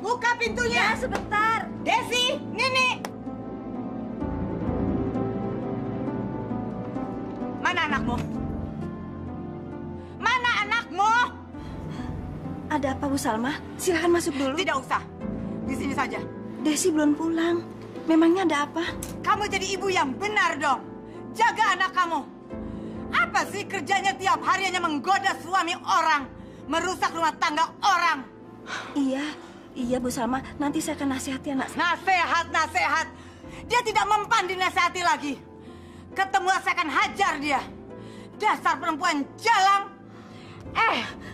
buka pintunya. Ya, sebentar. Desi, Nini. Mana anakmu? Mana anakmu? Ada apa, Bu Salma? Silahkan masuk dulu. Tidak usah. Di sini saja. Desi belum pulang. Memangnya ada apa? Kamu jadi ibu yang benar dong. Jaga anak kamu. Apa sih kerjanya tiap hari hanya menggoda suami orang, merusak rumah tangga orang? Iya Bu Salma. Nanti saya akan nasihati anak saya. Nasihat. Dia tidak mempan dinasihati lagi. Ketemu saya akan hajar dia. Dasar perempuan jalang.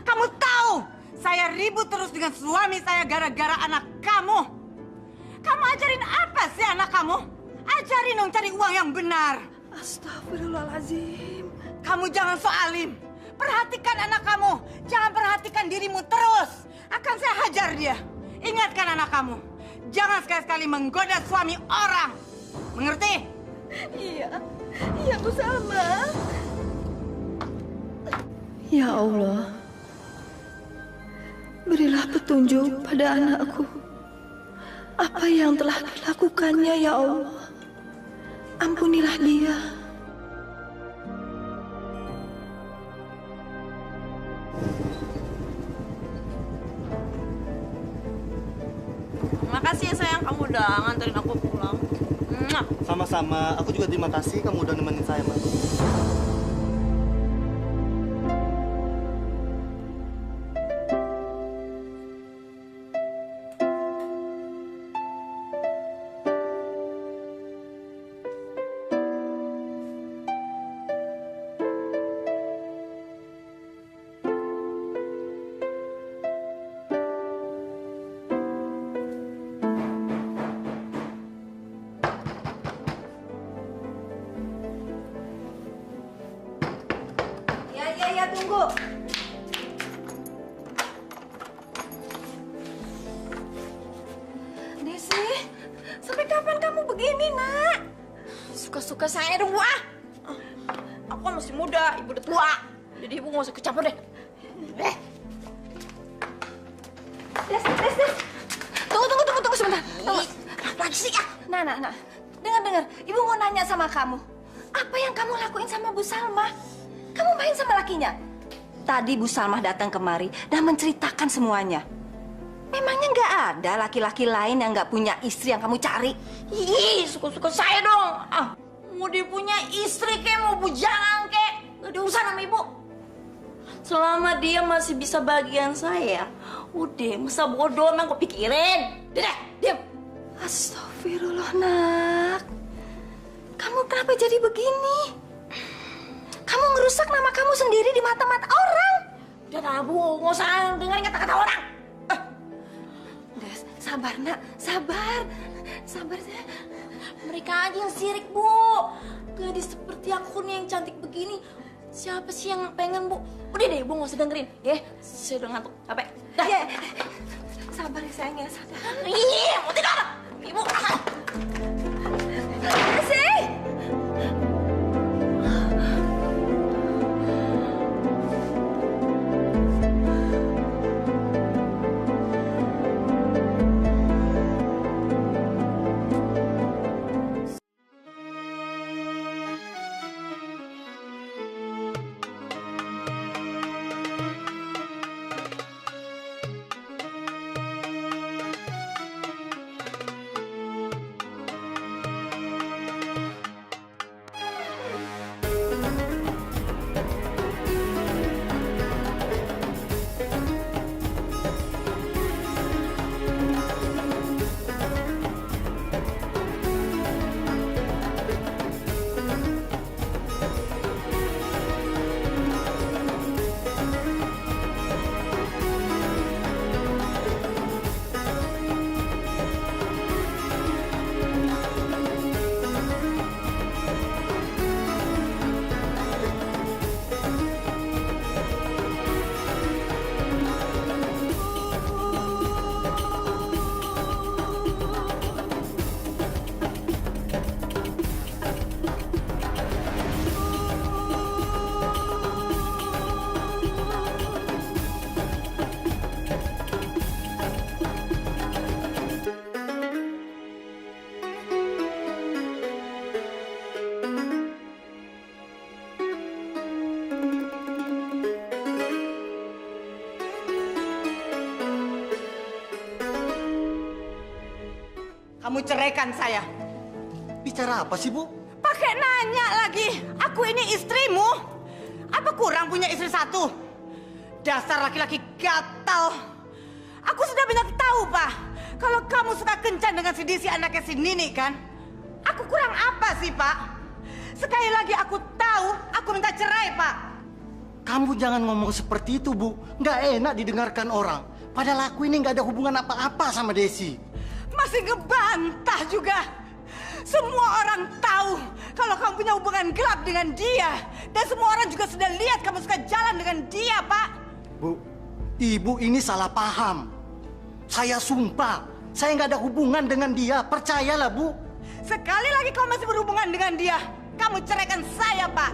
Kamu tahu saya ribut terus dengan suami saya gara-gara anak kamu. Kamu ajarin apa sih anak kamu? Ajarin dong cari uang yang benar. Astagfirullahaladzim. Kamu jangan so alim. Perhatikan anak kamu. Jangan perhatikan dirimu terus. Akan saya hajar dia. Ingatkan anak kamu. Jangan sekali-sekali menggoda suami orang. Mengerti? Iya Bu Salma. Ya Allah, berilah petunjuk pada anakku. Apa yang telah dilakukannya, ya Allah. Ampunilah dia. Makasih ya sayang, kamu udah nganterin aku pulang. Sama-sama, aku juga terima kasih kamu udah nemenin saya, Mas. Ya, tunggu. Desi, sampai kapan kamu begini, Nak? Suka-suka saya dong, wah. Aku kan masih muda, ibu udah tua. Jadi ibu nggak usah kecampur deh. Des. Tunggu sebentar. Tunggu. Lagi sih ya. Nah. Dengar. Ibu mau nanya sama kamu. Apa yang kamu lakuin sama Bu Salma? Kamu main sama lakinya? Tadi Bu Salma datang kemari dan menceritakan semuanya. Memangnya nggak ada laki-laki lain yang nggak punya istri yang kamu cari? Ih, suka-suka saya dong. Mau dia punya istri kek, mau bujangan kek. Gak ada urusan sama ibu. Selama dia masih bisa bagian saya, udah masa bodoh emang gue pikirin. Deh, diam. Astagfirullah, Nak. Kamu kenapa jadi begini? Kamu ngerusak nama kamu sendiri di mata-mata orang. Udah lah, Bu, nggak usah dengerin kata-kata orang. Des, sabar, Nak. Sabar. Mereka aja yang sirik, Bu. Gadis seperti aku nih yang cantik begini. Siapa sih yang pengen, Bu? Udah deh, Bu, nggak usah dengerin. Ya, saya udah ngantuk. Capek. Dah. Ya. Sabar ya, sayang ya. Sabar. Ih, mau tidur. Ibu. Desi! Kamu ceraikan saya. Bicara apa sih, Bu? Pakai nanya lagi. Aku ini istrimu. Apa kurang punya istri satu? Dasar laki-laki gatal. Aku sudah banyak tahu, Pak. Kalau kamu suka kencan dengan si Desi anaknya si Nini, kan? Aku kurang apa sih, Pak? Sekali lagi aku tahu, aku minta cerai, Pak. Kamu jangan ngomong seperti itu, Bu. Nggak enak didengarkan orang. Padahal aku ini nggak ada hubungan apa-apa sama Desi. Masih ngebantah juga. Semua orang tahu kalau kamu punya hubungan gelap dengan dia. Dan semua orang juga sudah lihat kamu suka jalan dengan dia, Pak. Bu, Ibu ini salah paham. Saya sumpah, saya nggak ada hubungan dengan dia. Percayalah, Bu. Sekali lagi kamu masih berhubungan dengan dia, kamu ceraikan saya, Pak.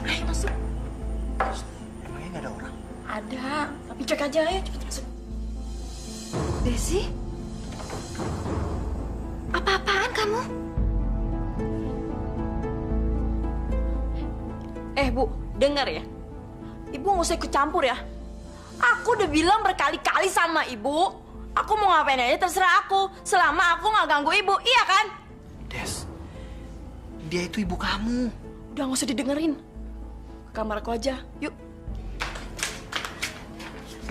Ayo masuk. Emangnya nggak ada orang? Ada, tapi cek aja ayo cepet masuk. Desi? Apa-apaan kamu? Bu, dengar ya. Ibu nggak usah ikut campur ya. Aku udah bilang berkali-kali sama ibu, aku mau ngapain aja terserah aku, selama aku nggak ganggu ibu, iya kan? Des, dia itu ibu kamu. Udah nggak usah didengerin. Ke kamar aku aja, yuk.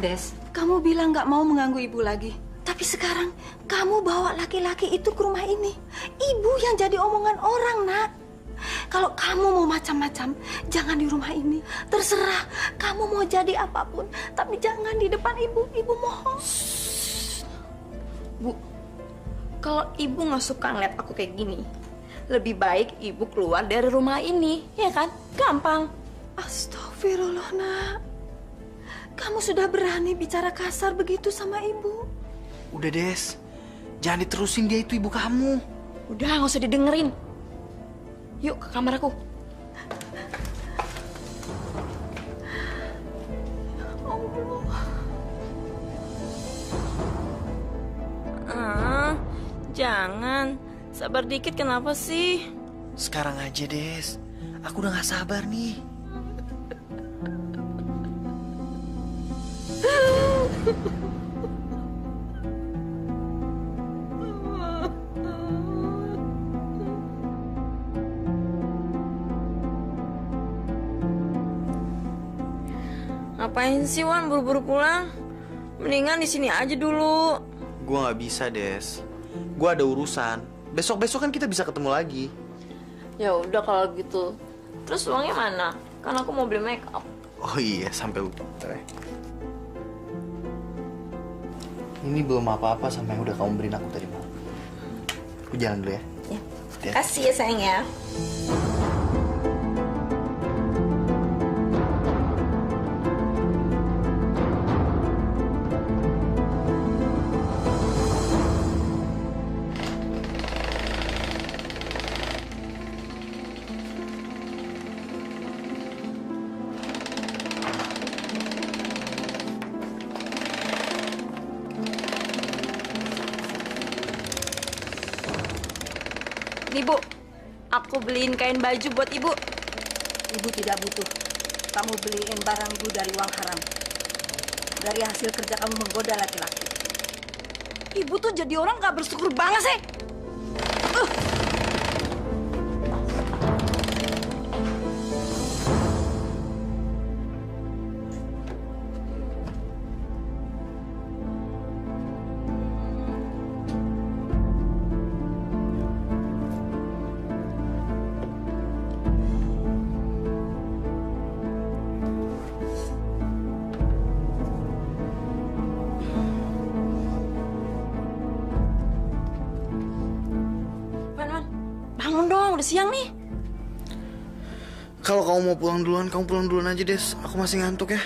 Des, kamu bilang nggak mau mengganggu ibu lagi. Tapi sekarang kamu bawa laki-laki itu ke rumah ini. Ibu yang jadi omongan orang, Nak. Kalau kamu mau macam-macam, jangan di rumah ini. Terserah, kamu mau jadi apapun. Tapi jangan di depan ibu. Ibu mohon. Bu, kalau ibu nggak suka ngeliat aku kayak gini, lebih baik ibu keluar dari rumah ini, ya kan? Gampang. Astagfirullah, Nak. Kamu sudah berani bicara kasar begitu sama ibu? Udah, Des. Jangan diterusin, dia itu ibu kamu. Udah nggak usah didengerin. Yuk ke kamar aku. Jangan. Sabar dikit kenapa sih? Sekarang aja, Des. Aku udah gak sabar nih. Ngapain sih Wan buru-buru pulang? Mendingan di sini aja dulu. Gua gak bisa, Des. Gua ada urusan. Besok-besok kan kita bisa ketemu lagi. Ya udah kalau gitu. Terus uangnya mana? Kan aku mau beli make up. Oh iya, sampai lupa. Bentar ya. Ini belum apa-apa sama yang udah kamu beliin aku tadi malam. Aku jalan dulu ya. Ya. Ya. Kasih ya sayang ya. Nih Bu, aku beliin kain baju buat Ibu. Ibu tidak butuh. Kamu beliin barang ibu dari uang haram. Dari hasil kerja kamu menggoda laki-laki. Ibu tuh jadi orang gak bersyukur banget sih. Bangun dong, udah siang nih. Kalau kamu mau pulang duluan, kamu pulang duluan aja, Des. Aku masih ngantuk ya.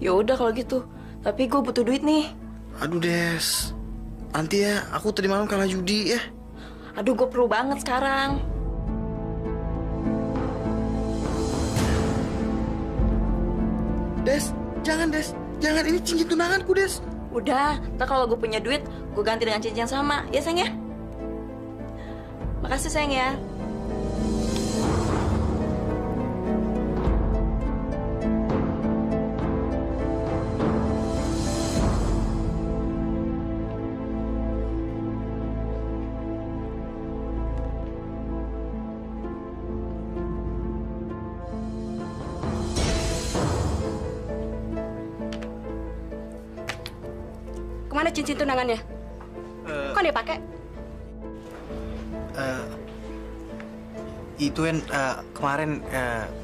Ya udah kalau gitu. Tapi gue butuh duit nih. Aduh, Des. Nanti ya, aku tadi malam kalah judi ya. Aduh, gue perlu banget sekarang. Des, jangan, Des. Jangan, ini cincin tunanganku, Des. Udah, ntar kalau gue punya duit, gue ganti dengan cincin yang sama. Ya sayang ya? Makasih sayang ya. cincin tunangannya? Kok dia pakai? Itu Wen, kemarin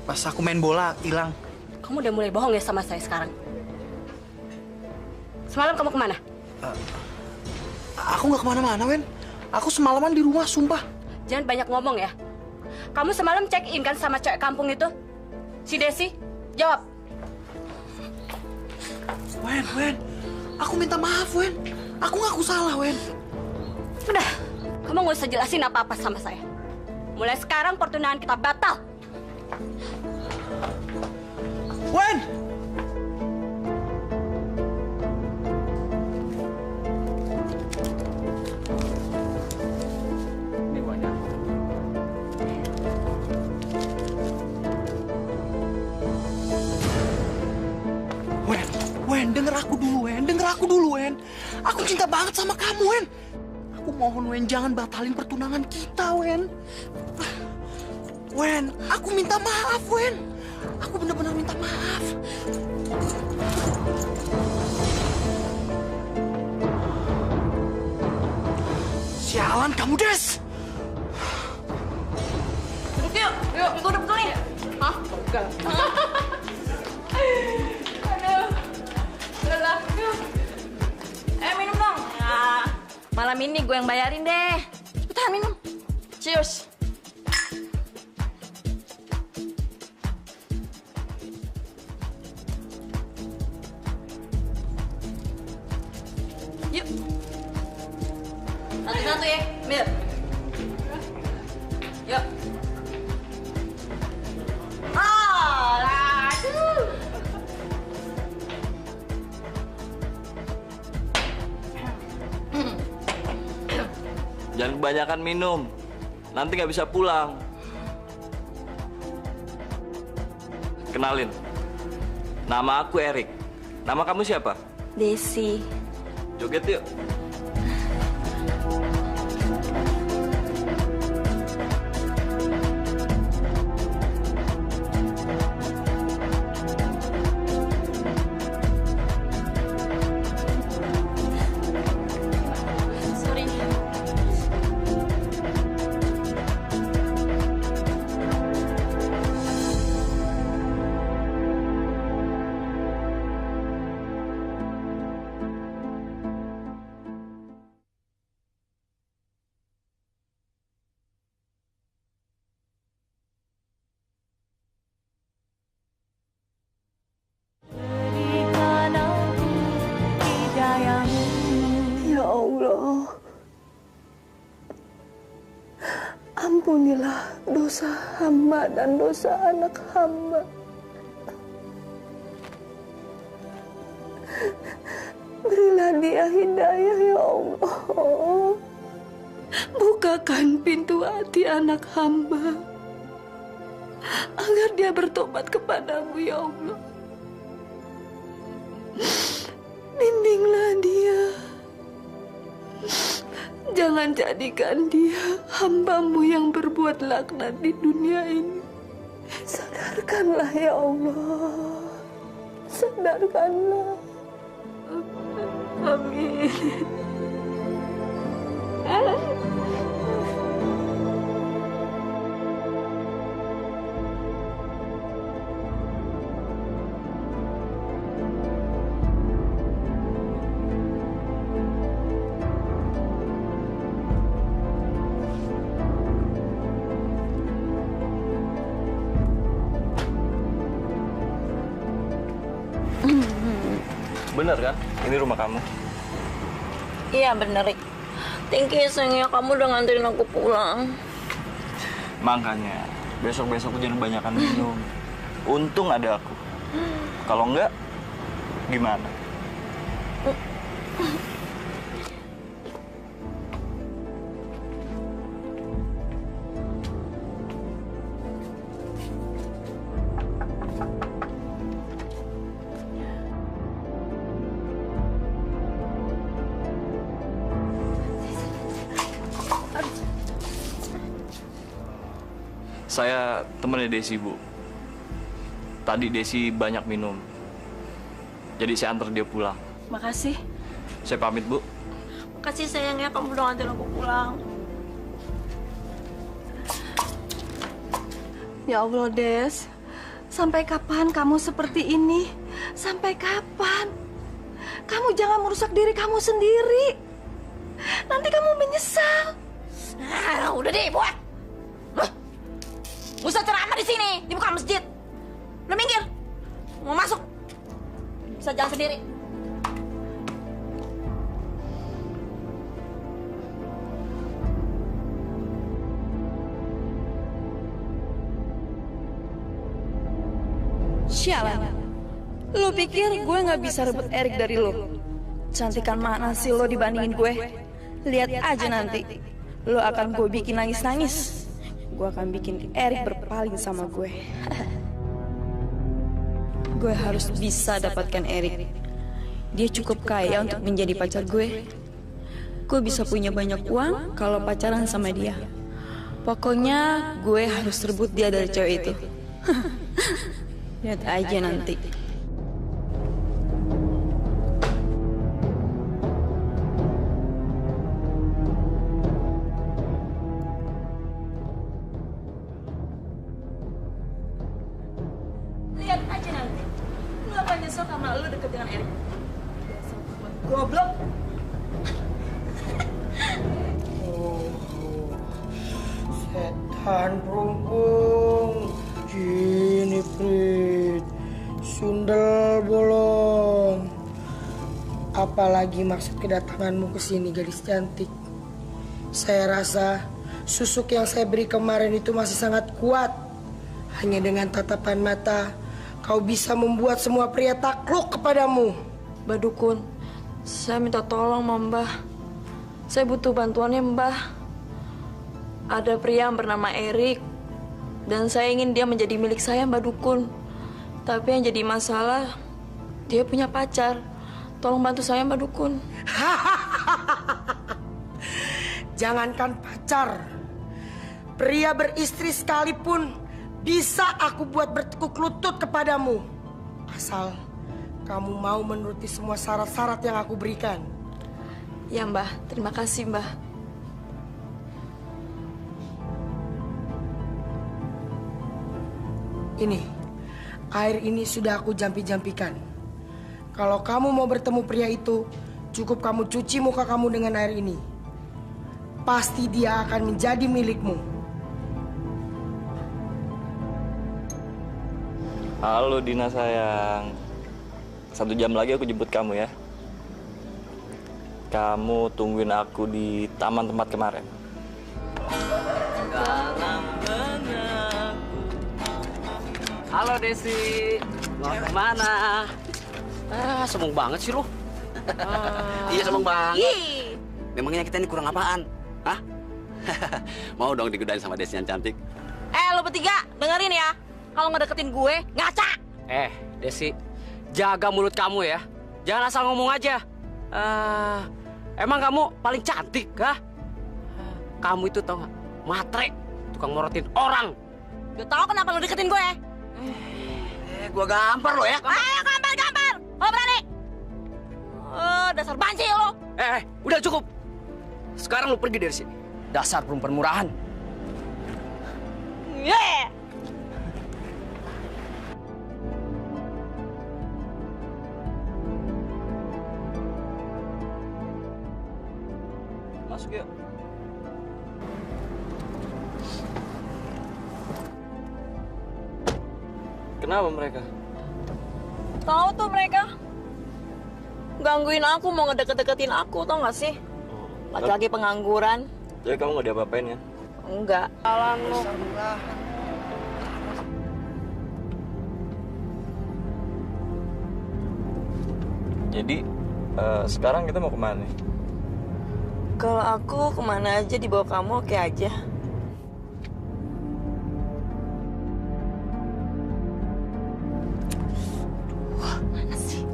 pas aku main bola hilang. Kamu udah mulai bohong ya sama saya sekarang? Semalam kamu kemana? Aku nggak kemana-mana, Wen. Aku semalaman di rumah, sumpah. Jangan banyak ngomong ya. Kamu semalam check in kan sama cewek kampung itu? Si Desi? Jawab. Wen. Aku minta maaf, Wen. Aku ngaku salah, Wen. Udah, kamu nggak usah jelasin apa-apa sama saya. Mulai sekarang pertunangan kita batal. Wen! Ini banyak. Wen, denger aku dulu, Wen. Aku cinta banget sama kamu, Wen. Aku mohon, Wen, jangan batalin pertunangan kita, Wen. Wen, aku minta maaf, Wen. Aku benar-benar minta maaf. Sialan kamu, Des. Duduk yuk. Yuk, gue udah betulin. Hah? Enggak. Aduh. Udah yuk. Minum dong. Ya, malam ini gue yang bayarin deh. Cepetan minum. Cheers. Yuk. Satu-satu ya, Mir. Yuk. Aduh. Jangan kebanyakan minum, nanti nggak bisa pulang. Kenalin, nama aku Erik. Nama kamu siapa? Desi. Joget yuk. Sorry. Ya Allah, ampunilah dosa hamba dan dosa anak hamba. Berilah dia hidayah ya Allah. Bukakan pintu hati anak hamba agar dia bertobat kepadamu ya Allah. Bimbinglah dia. Jangan jadikan dia hambamu yang berbuat laknat di dunia ini. Sadarkanlah ya Allah. Sadarkanlah. Amin. Bener kan? Ini rumah kamu. Iya bener, Rik. Thank you sayangnya kamu udah nganterin aku pulang. Makanya, besok-besok jangan kebanyakan minum. Untung ada aku. Kalau enggak, gimana? Saya temannya Desi, Bu. Tadi Desi banyak minum. Jadi saya antar dia pulang. Makasih. Saya pamit, Bu. Makasih sayang ya, kamu udah nganterin aku pulang. Ya Allah, Des. Sampai kapan kamu seperti ini? Sampai kapan? Kamu jangan merusak diri kamu sendiri. Nanti kamu menyesal. Nah, udah deh, buat. Gak usah ceramah di sini, di muka masjid. Udah minggir. Mau masuk. Bisa jalan sendiri. Sialan. Lu pikir gue nggak bisa rebut Erik dari lu? Cantikan mana sih lo dibandingin gue? Lihat aja nanti. Lo akan gue bikin nangis-nangis. Gue akan bikin Erik berpaling sama gue. Gue harus bisa dapatkan Erik. Dia cukup kaya untuk menjadi pacar gue. Gue bisa punya banyak uang kalau pacaran sama dia. Pokoknya gue harus rebut dia dari cewek itu. Lihat aja nanti. Lihat aja nanti. Lu akan nyesel karena lu deket dengan Erik. Goblok. Setan perumpung, gini Prit, sundel bolong. Apalagi maksud kedatanganmu ke sini, gadis cantik? Saya rasa susuk yang saya beri kemarin itu masih sangat kuat. Hanya dengan tatapan mata, kau bisa membuat semua pria takluk kepadamu. Mbah Dukun, saya minta tolong sama Mbah. Saya butuh bantuannya Mbah. Ada pria yang bernama Erik, dan saya ingin dia menjadi milik saya, Mbah Dukun. Tapi yang jadi masalah, dia punya pacar. Tolong bantu saya, Mbah Dukun. Jangankan pacar, pria beristri sekalipun bisa aku buat bertekuk lutut kepadamu. Asal kamu mau menuruti semua syarat-syarat yang aku berikan. Ya Mbah, terima kasih Mbah. Ini, air ini sudah aku jampi-jampikan. Kalau kamu mau bertemu pria itu, cukup kamu cuci muka kamu dengan air ini. Pasti dia akan menjadi milikmu. Halo Dina sayang. 1 jam lagi aku jemput kamu ya. Kamu tungguin aku di taman tempat kemarin. Halo Desi, mau kemana? Sombong banget sih lo. Iya sombong banget. Memangnya kita ini kurang apaan? Hah? Mau dong digodain sama Desi yang cantik? Lo bertiga, dengerin ya. Kalau ngedeketin gue, ngaca. Desi, jaga mulut kamu ya. Jangan asal ngomong aja. Emang kamu paling cantik, kah? Kamu itu tau gak? Matre, tukang morotin orang. Udah tau kenapa lo deketin gue? Gua gampar lo ya. Ayo gampar. Lo berani? Dasar banci lo. Udah cukup. Sekarang lo pergi dari sini. Dasar perempuan murahan. Masuk yuk. Kenapa mereka? Tahu tuh mereka gangguin aku, mau ngedeket-deketin aku, tau gak sih? Laki-laki pengangguran. Jadi kamu gak diapa-apain ya? Enggak. Alang lo. Jadi sekarang kita mau kemana nih? Kalau aku kemana aja dibawa kamu oke aja. Mana sih?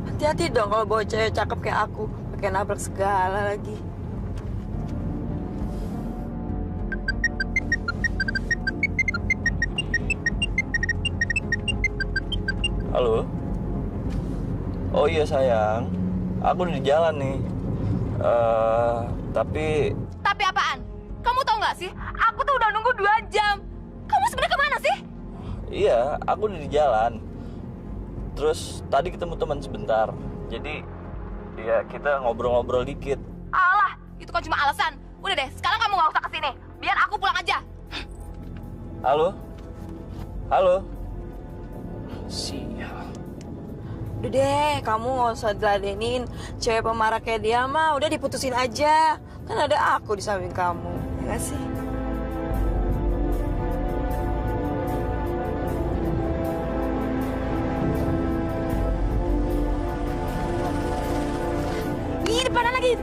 Hati-hati dong kalau bawa cewek cakep kayak aku, pakai nabrak segala lagi. Halo? Oh iya sayang, aku udah di jalan nih. Tapi apaan? Kamu tahu nggak sih? Aku tuh udah nunggu 2 jam. Kamu sebenarnya kemana sih? iya, aku udah di jalan. Terus tadi ketemu teman sebentar. Jadi ya kita ngobrol-ngobrol dikit. Alah, itu kan cuma alasan. Udah deh, sekarang kamu nggak usah kesini. Biar aku pulang aja. Halo? Halo? Sial. Udah deh, kamu nggak usah diladenin. Cewek pemarah kayak dia mah udah diputusin aja. Kan ada aku di samping kamu, ya nggak sih? Ih, depanan lagi.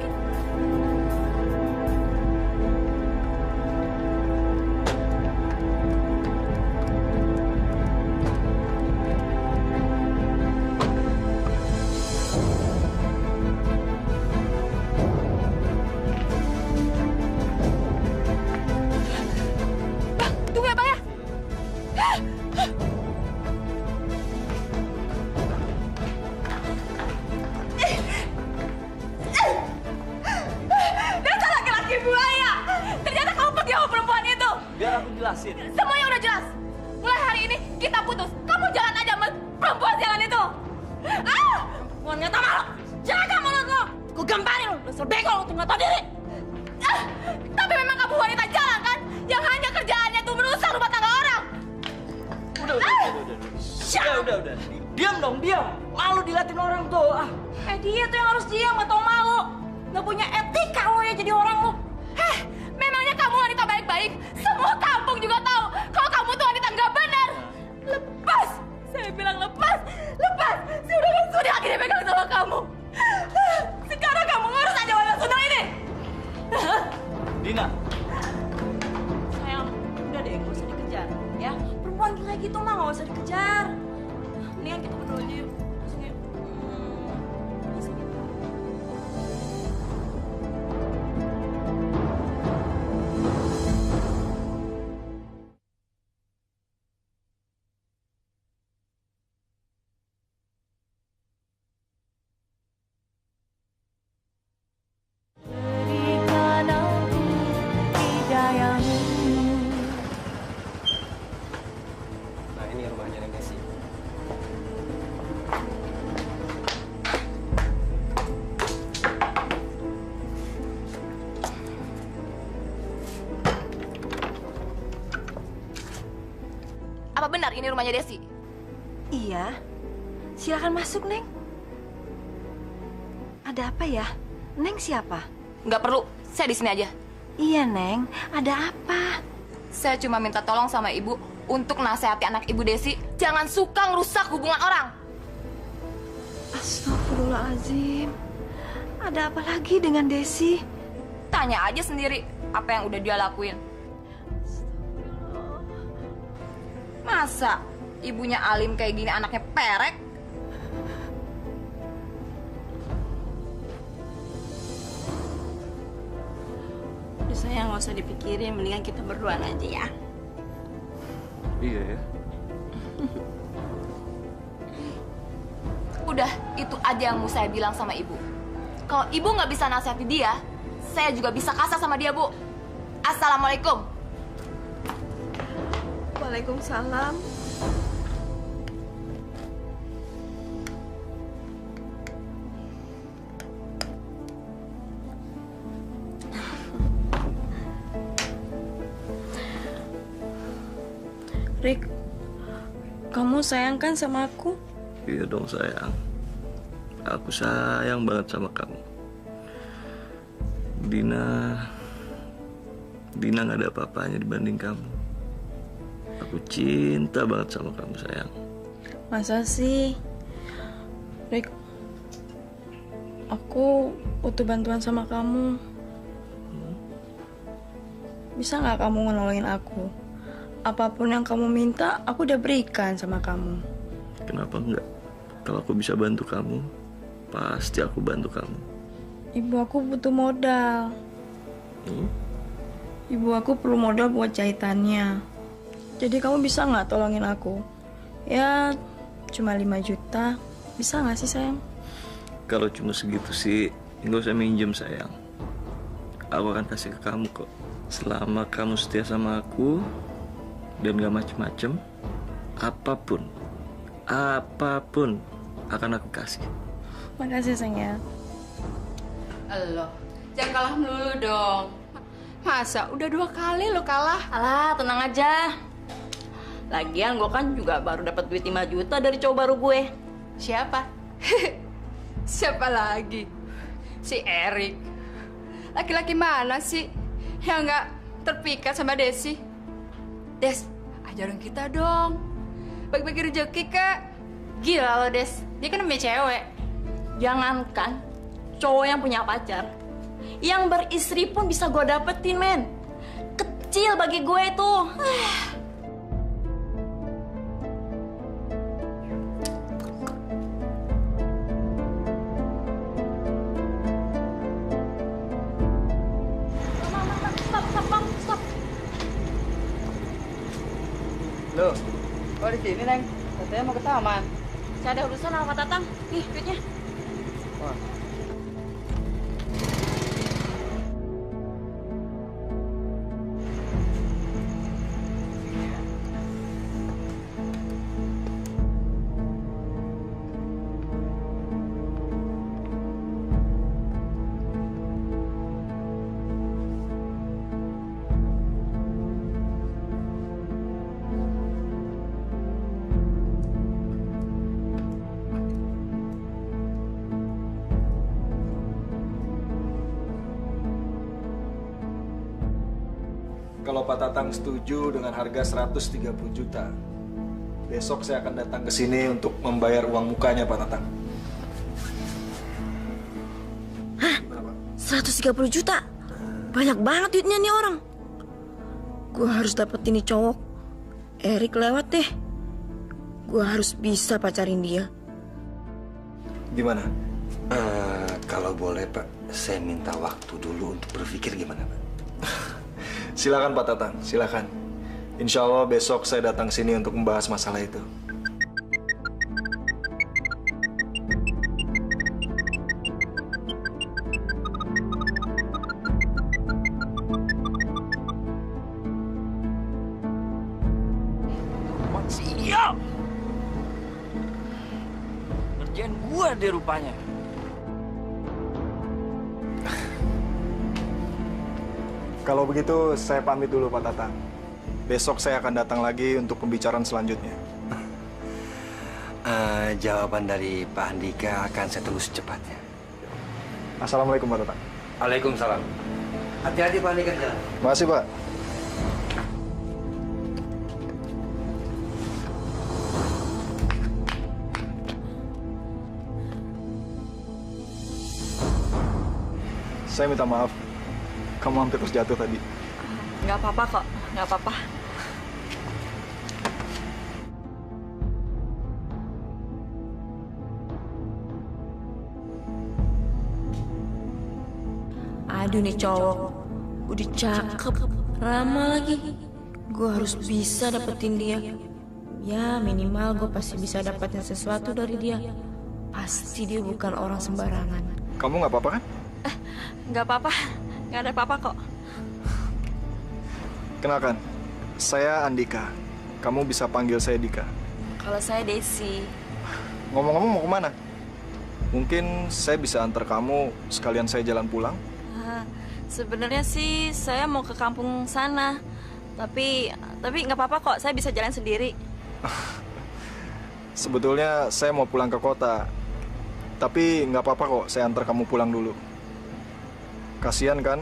Bang, tunggu ya, Bang ya. Dasar laki-laki buaya. Ternyata kamu pergi sama perempuan itu. Biar aku jelasin. Semuanya udah jelas. Mulai hari ini kita putus. Kamu jalan aja sama perempuan jalan itu. Perempuan nggak tahu malu. Jaga mulut lo. Gue gamparin lo. Dasar bego lo tuh nggak tahu diri. Tapi memang kamu wanita jalan kan? Yang hanya kerjaannya tuh merusak rumah tangga orang. Udah. Udah. Diam dong, diam. Malu diliatin orang tuh. Dia tuh yang harus diam, nggak tahu malu. Nggak punya etika lo ya jadi orang lo. Memangnya kamu wanita baik-baik? Semua kampung juga tahu kalau kamu tuh wanita nggak benar. Lepas! Saya bilang lepas! Lepas! Sudah nggak sudi lagi dipegang sama kamu. Sekarang kamu ngurus aja wanita sunda ini. Dina. Sayang, udah deh, nggak usah dikejar, ya. Perempuan gila gitu mah nggak usah dikejar. Mendingan kita berdua aja yuk. Masuk yuk. Masuk yuk. Nah ini rumahnya Neng Desi. Apa benar ini rumahnya Desi? Iya. Silakan masuk, Neng. Ada apa ya? Neng siapa? Nggak perlu, saya di sini aja. Iya, Neng. Ada apa? Saya cuma minta tolong sama ibu untuk nasihati anak ibu Desi, jangan suka ngerusak hubungan orang. Astagfirullahaladzim. Ada apa lagi dengan Desi? Tanya aja sendiri apa yang udah dia lakuin. Masa ibunya alim kayak gini anaknya perek? Udah sayang, nggak usah dipikirin, mendingan kita berduaan aja ya. Iya ya. Udah, itu aja yang mau saya bilang sama ibu. Kalau ibu nggak bisa nasihati dia, saya juga bisa kasar sama dia, Bu. Assalamualaikum. Waalaikumsalam. Rick, kamu sayang kan sama aku? Iya dong sayang. Aku sayang banget sama kamu. Dina gak ada apa-apanya dibanding kamu. Aku cinta banget sama kamu sayang. Masa sih? Rick, aku butuh bantuan sama kamu. Bisa nggak kamu nolongin aku? Apapun yang kamu minta, aku udah berikan sama kamu. Kenapa enggak? Kalau aku bisa bantu kamu, pasti aku bantu kamu. Ibu aku butuh modal. Ibu aku perlu modal buat jahitannya. Jadi kamu bisa nggak tolongin aku? Ya, Cuma 5 juta. Bisa nggak sih, sayang? Kalau cuma segitu sih, nggak usah minjem sayang. Aku akan kasih ke kamu kok. Selama kamu setia sama aku dan gak macem-macem, apapun akan aku kasih. Makasih, sayang. Loh, jangan kalah melulu dong. Masa udah 2 kali lo kalah? Alah, tenang aja. Lagian gue kan juga baru dapat duit 5 juta dari cowok baru gue. Siapa? Siapa lagi? Si Erik. Laki-laki mana sih yang nggak terpikat sama Desi? Des, ajarin kita dong. Bagi-bagi rezeki, Kak. Gila lo, Des. Dia kan namanya cewek. Jangankan cowok yang punya pacar, yang beristri pun bisa gue dapetin, men. Kecil bagi gue itu. Stop. Loh, kok di sini, Neng? Katanya mau ke taman. Saya ada urusan sama Pak Tatang. Nih, duitnya. Wah. Kalau Pak Tatang setuju dengan harga 130 juta, besok saya akan datang ke sini untuk membayar uang mukanya Pak Tatang. Hah? 130 juta? Banyak banget duitnya nih orang. Gue harus dapetin nih cowok. Erik lewat deh. Gue harus bisa pacarin dia. Gimana? Kalau boleh Pak, saya minta waktu dulu untuk berpikir gimana Pak? Silakan Pak Tatang, silakan. Insya Allah besok saya datang sini untuk membahas masalah itu. Siap! Kerjaan gua deh rupanya. Kalau begitu saya pamit dulu Pak Tatang. Besok saya akan datang lagi untuk pembicaraan selanjutnya. Jawaban dari Pak Andika akan saya tunggu secepatnya. Assalamualaikum Pak Tatang. Waalaikumsalam. Hati-hati Pak Andika jalan. Terima kasih Pak. Saya minta maaf. Kamu hampir terjatuh tadi. Nggak apa-apa kok, nggak apa-apa. Aduh nih cowok, udah cakep, ramah lagi. Gue harus bisa dapetin dia. Ya minimal gue pasti bisa dapetin sesuatu dari dia. Pasti dia bukan orang sembarangan. Kamu nggak apa-apa kan? Nggak apa-apa, nggak ada apa-apa kok. Kenalkan, saya Andika. Kamu bisa panggil saya Dika. Kalau saya Desi. Ngomong-ngomong mau kemana? Mungkin saya bisa antar kamu sekalian saya jalan pulang. Sebenarnya sih saya mau ke kampung sana. Tapi nggak apa-apa kok, saya bisa jalan sendiri. Sebetulnya saya mau pulang ke kota. Tapi nggak apa-apa kok, saya antar kamu pulang dulu. Kasian kan,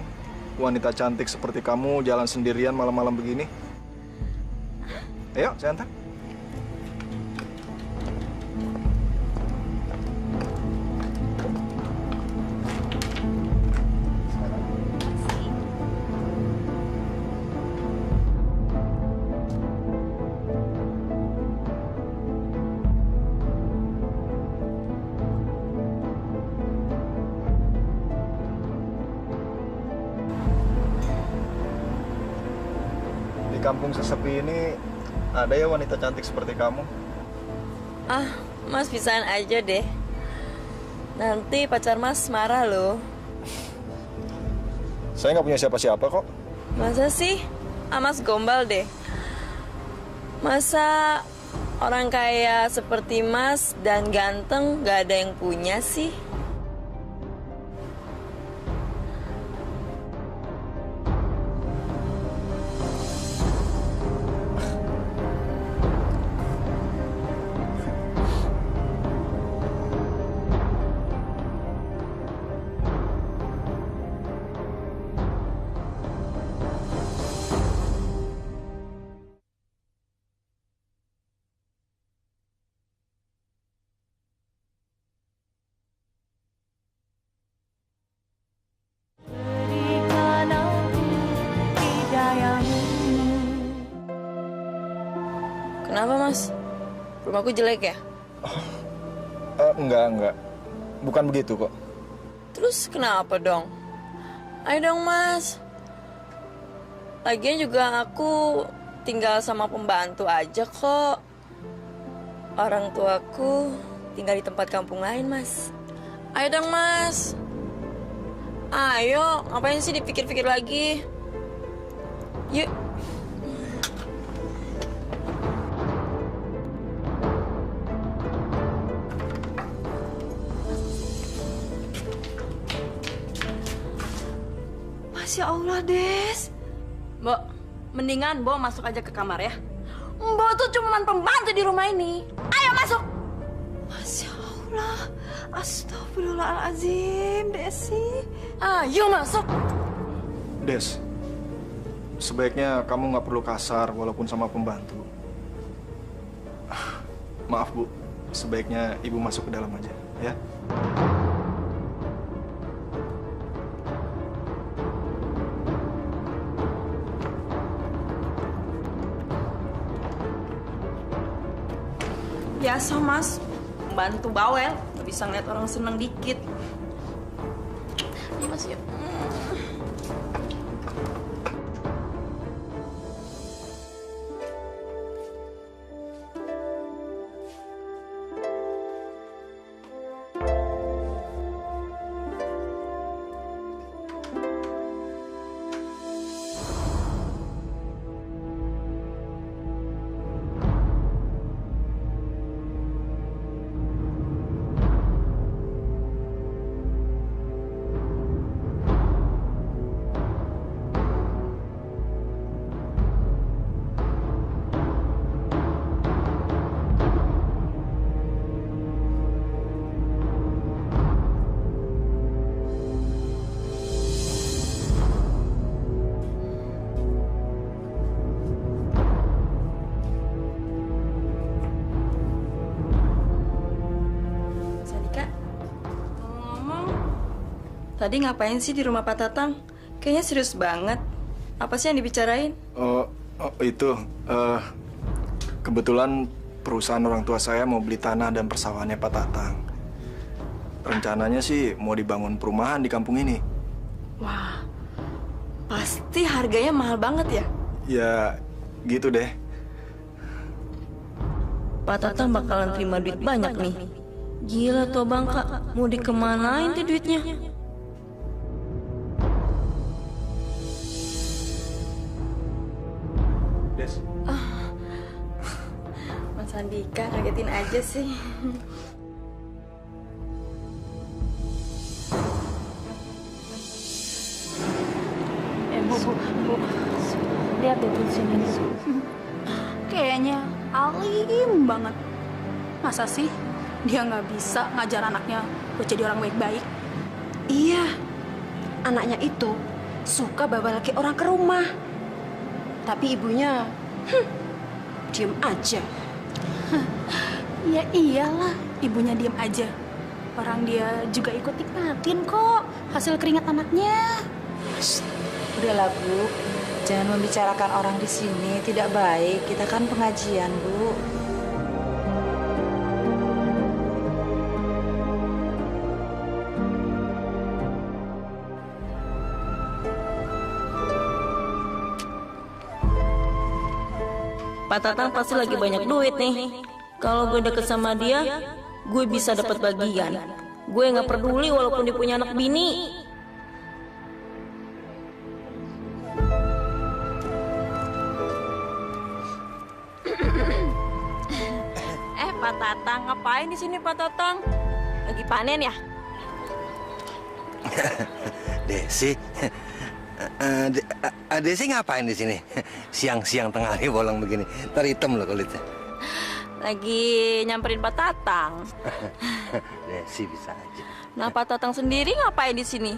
wanita cantik seperti kamu jalan sendirian malam-malam begini. Ayo, saya antar. Di kampung sesepi ini ada ya wanita cantik seperti kamu? Ah, Mas bisaan aja deh. Nanti pacar Mas marah loh. Saya nggak punya siapa-siapa kok. Masa sih? Mas gombal deh. Masa orang kaya seperti Mas dan ganteng gak ada yang punya sih? Kenapa, Mas? Rumahku jelek ya? Enggak. Bukan begitu kok. Terus kenapa dong? Ayo dong, Mas. Lagian juga aku tinggal sama pembantu aja kok. Orang tuaku tinggal di tempat kampung lain, Mas. Ayo dong, Mas. Ayo, ngapain sih dipikir-pikir lagi? Yuk. Masya Allah, Des. Mbok, mendingan Mbok masuk aja ke kamar ya. Mbok tuh cuman pembantu di rumah ini. Ayo masuk. Masya Allah. Astagfirullahaladzim, Desi. Ayo masuk. Des, sebaiknya kamu nggak perlu kasar walaupun sama pembantu. Maaf Bu, sebaiknya Ibu masuk ke dalam aja, ya. Biasa, Mas. Pembantu bawel, gak bisa ngeliat orang seneng dikit. Ini Mas, yuk. Tadi ngapain sih di rumah Pak Tatang? Kayaknya serius banget. Apa sih yang dibicarain? Itu. Kebetulan perusahaan orang tua saya mau beli tanah dan persawahannya Pak Tatang. Rencananya sih mau dibangun perumahan di kampung ini. Wah, pasti harganya mahal banget ya? Ya, gitu deh. Pak Tatang bakalan terima duit banyak nih. Gila tuh Bang Kak, mau dikemanain tuh duitnya? Mas Andika ngagetin aja sih. Bu, lihat deh tuh sini. Kayaknya alim banget. Masa sih dia nggak bisa ngajar anaknya buat jadi orang baik-baik? Iya, anaknya itu suka bawa laki orang ke rumah. Tapi ibunya, diem aja. Ya iyalah, ibunya diem aja. Orang dia juga ikut nikmatin kok hasil keringat anaknya. Udahlah Bu, jangan membicarakan orang di sini, tidak baik. Kita kan pengajian Bu. Pak Tatang pasti lagi banyak duit nih. Kalau gue deket sama dia, gue bisa dapat bagian. Gue nggak peduli walaupun dia punya anak bini. Pak Tatang, ngapain di sini Pak Tatang? Lagi panen ya? Desi, Desi ngapain di sini? Siang-siang tengah hari bolong begini, ntar hitam loh kulitnya. Lagi nyamperin Pak Tatang. Desi bisa aja. Nah, Pak Tatang sendiri ngapain di sini?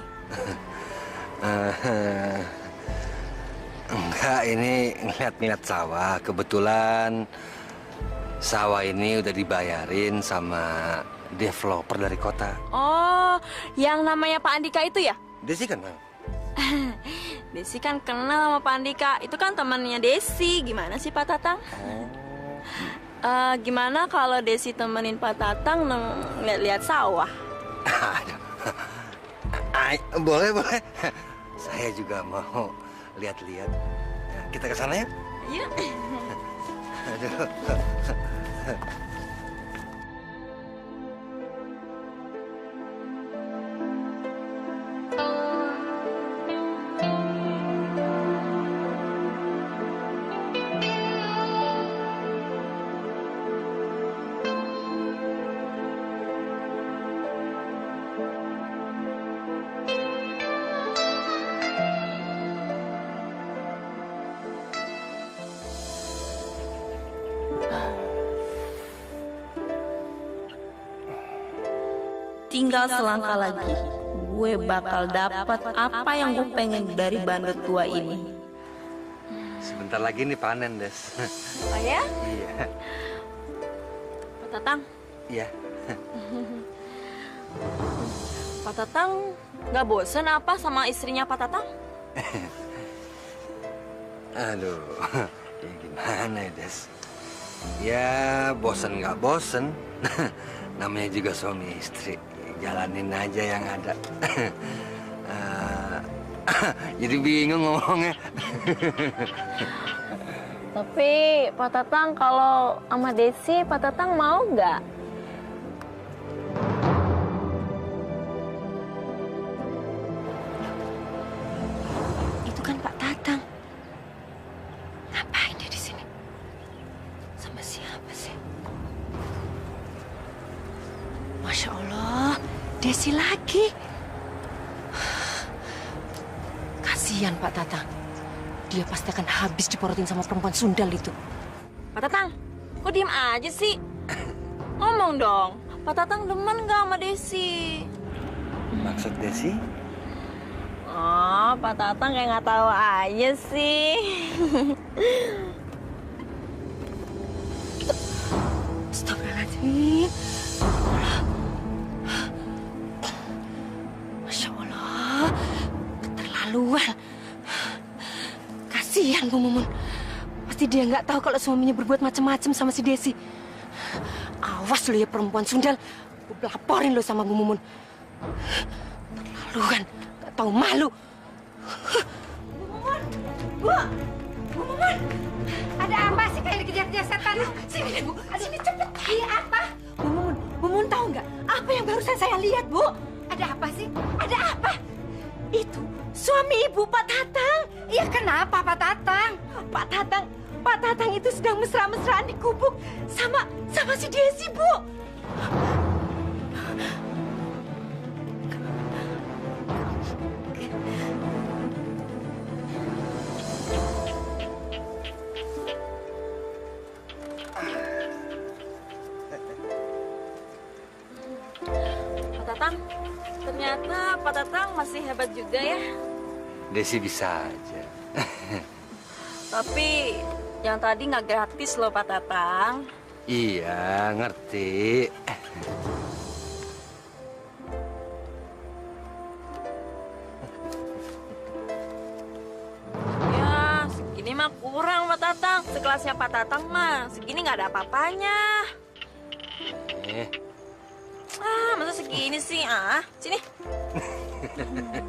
Enggak, ini ngeliat-ngeliat sawah. Kebetulan sawah ini udah dibayarin sama developer dari kota. Oh, yang namanya Pak Andika itu ya? Desi kenal? Desi kan kenal sama Pak Andika. Itu kan temannya Desi. Gimana sih Pak Tatang? Gimana kalau Desi temenin Pak Tatang lihat-lihat sawah? Boleh, boleh. Saya juga mau lihat-lihat. Kita ke sana ya? Iya. Aduh. Tinggal selangkah lagi, gue bakal dapat apa yang gue pengen dari bandut tua ini. Sebentar lagi nih panen, Des. Oh ya? Iya. Pak Tatang? Iya. Pak Tatang nggak bosen apa sama istrinya Pak Tatang? Aduh, ya gimana ya, Des? Ya, bosen nggak bosen. Namanya juga suami istri. Jalanin aja yang ada. Jadi bingung ngomongnya. Tapi Pak Tatang kalau sama Desi, Pak Tatang mau nggak? Itu kan Pak Tatang. Ngapain dia di sini? Sama siapa sih? Masya Allah, Desi lagi. Kasihan Pak Tatang. Dia pasti akan habis diporotin sama perempuan sundal itu. Pak Tatang, kok diem aja sih? Ngomong dong, Pak Tatang demen nggak sama Desi? Maksud Desi? Oh, Pak Tatang kayak nggak tahu aja sih. Astagfirullahaladzim. Masya Allah, keterlaluan. Kasihan Bu Mumun. Pasti dia nggak tahu kalau suaminya berbuat macam-macam sama si Desi. Awas lo ya perempuan sundal. Gue laporin lo sama Bu Mumun. Terlaluan, nggak tahu malu. Bu! Bu Mumun! Ada apa sih kayak dikejar-kejar setan? Sini deh, Bu. Sini cepet. Iya apa? Bu Mumun tahu nggak? Apa yang barusan saya lihat, Bu? Ada apa sih? Ada apa? Itu suami Ibu Pak Tatang. Iya, kenapa Pak Tatang? Pak Tatang itu sedang mesra-mesraan di gubuk sama si Desi, Bu. Pak Tatang, ternyata Pak Tatang masih hebat juga ya. Desi bisa aja. Tapi yang tadi nggak gratis loh Pak Tatang. Iya, ngerti. Ya, segini mah kurang Pak Tatang. Sekelasnya Pak Tatang mah segini nggak ada apa-apanya. Masa segini sih? Sini.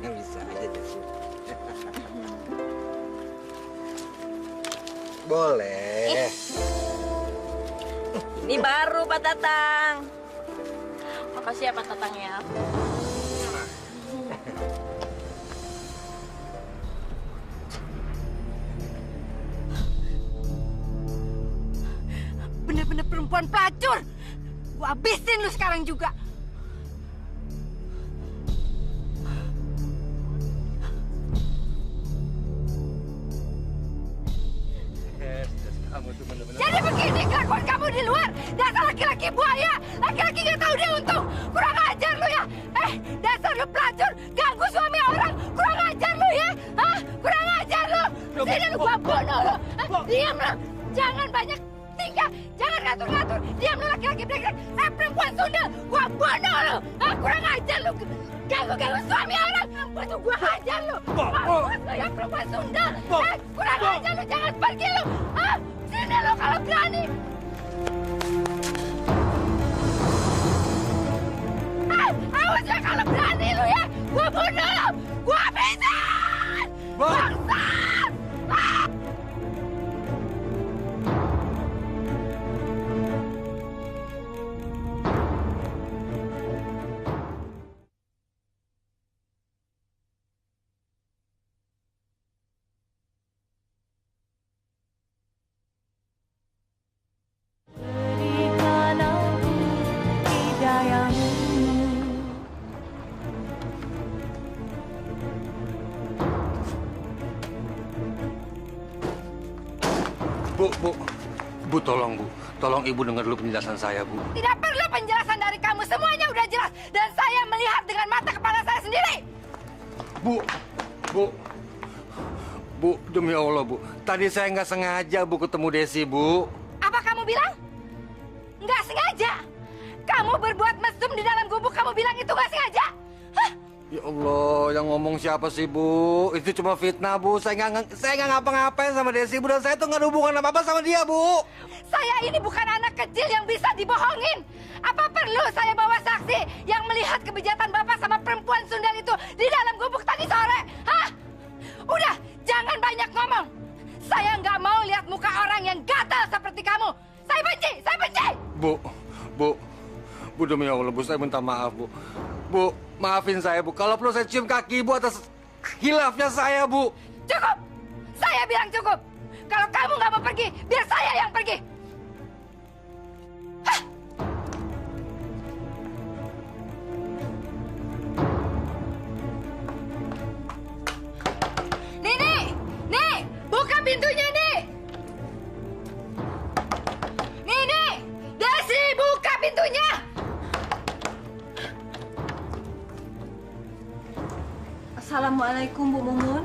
Bisa aja Desi. Boleh. Ini baru Pak Tatang. Makasih ya Pak Tatang ya. Bener-bener perempuan pelacur. Gua habisin lu sekarang juga. Jadi begini kelakuan kamu di luar. Dasar laki-laki buaya. Laki-laki gak tahu dia untung. Kurang ajar lu ya. Dasar lu pelacur. Ganggu suami orang. Kurang ajar lu ya. Hah? Kurang ajar lu. Sini lu gua bunuh lu. Diam lu. Jangan banyak tingkah. Jangan ngatur-ngatur. Diam lu laki-laki brengsek. Perempuan Sunda. Gua bunuh lu. Hah? Kurang ajar lu. Ganggu suami orang. Gua hajar lu. Mampus lu ya perempuan Sunda. Kurang ajar lu. Jangan pergi lu. Hah? Sini lo kalau berani. Awas ya kalau berani lo ya. Gua bunuh lo. Gua habisin. Bangsat. Bu, tolong Bu. Tolong Ibu dengar dulu penjelasan saya, Bu. Tidak perlu penjelasan dari kamu. Semuanya udah jelas. Dan saya melihat dengan mata kepala saya sendiri. Bu, demi Allah, Bu. Tadi saya nggak sengaja, Bu, ketemu Desi, Bu. Apa kamu bilang? Nggak sengaja? Kamu berbuat mesum di dalam gubuk. Kamu bilang itu nggak sengaja? Hah? Ya Allah, yang ngomong siapa sih, Bu? Itu cuma fitnah, Bu. Saya nggak ngapa-ngapain sama Desi, Bu. Dan saya tuh nggak ada hubungan apa-apa sama dia, Bu. Saya ini bukan anak kecil yang bisa dibohongin. Apa perlu saya bawa saksi yang melihat kebejatan Bapak sama perempuan Sundal itu di dalam gubuk tadi sore? Hah? Udah, jangan banyak ngomong. Saya nggak mau lihat muka orang yang gatal seperti kamu. Saya benci, saya benci. Bu, demi Allah, Bu. Saya minta maaf, Bu. Bu, maafin saya, Bu. Kalau perlu saya cium kaki Ibu atas hilafnya saya, Bu. Cukup. Saya bilang cukup. Kalau kamu nggak mau pergi, biar saya yang pergi. Hah? Nih, buka pintunya nih. Nih, Desi, buka pintunya. Assalamualaikum, Bu Mumun.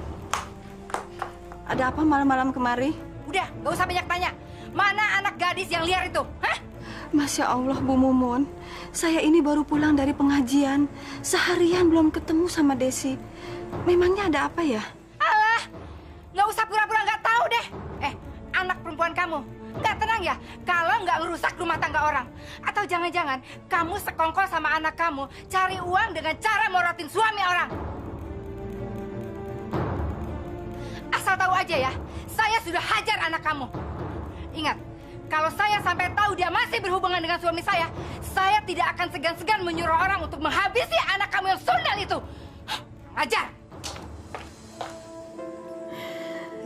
Ada apa malam-malam kemari? Udah, gak usah banyak tanya. Mana anak gadis yang liar itu? Hah? Masya Allah, Bu Mumun. Saya ini baru pulang dari pengajian. Seharian belum ketemu sama Desi. Memangnya ada apa ya? Alah, gak usah pura-pura gak tahu deh. Anak perempuan kamu gak tenang ya kalau gak ngerusak rumah tangga orang. Atau jangan-jangan kamu sekongkol sama anak kamu cari uang dengan cara morotin suami orang. Asal tahu aja ya, saya sudah hajar anak kamu. Ingat, kalau saya sampai tahu dia masih berhubungan dengan suami saya tidak akan segan-segan menyuruh orang untuk menghabisi anak kamu yang sundal itu. Hajar!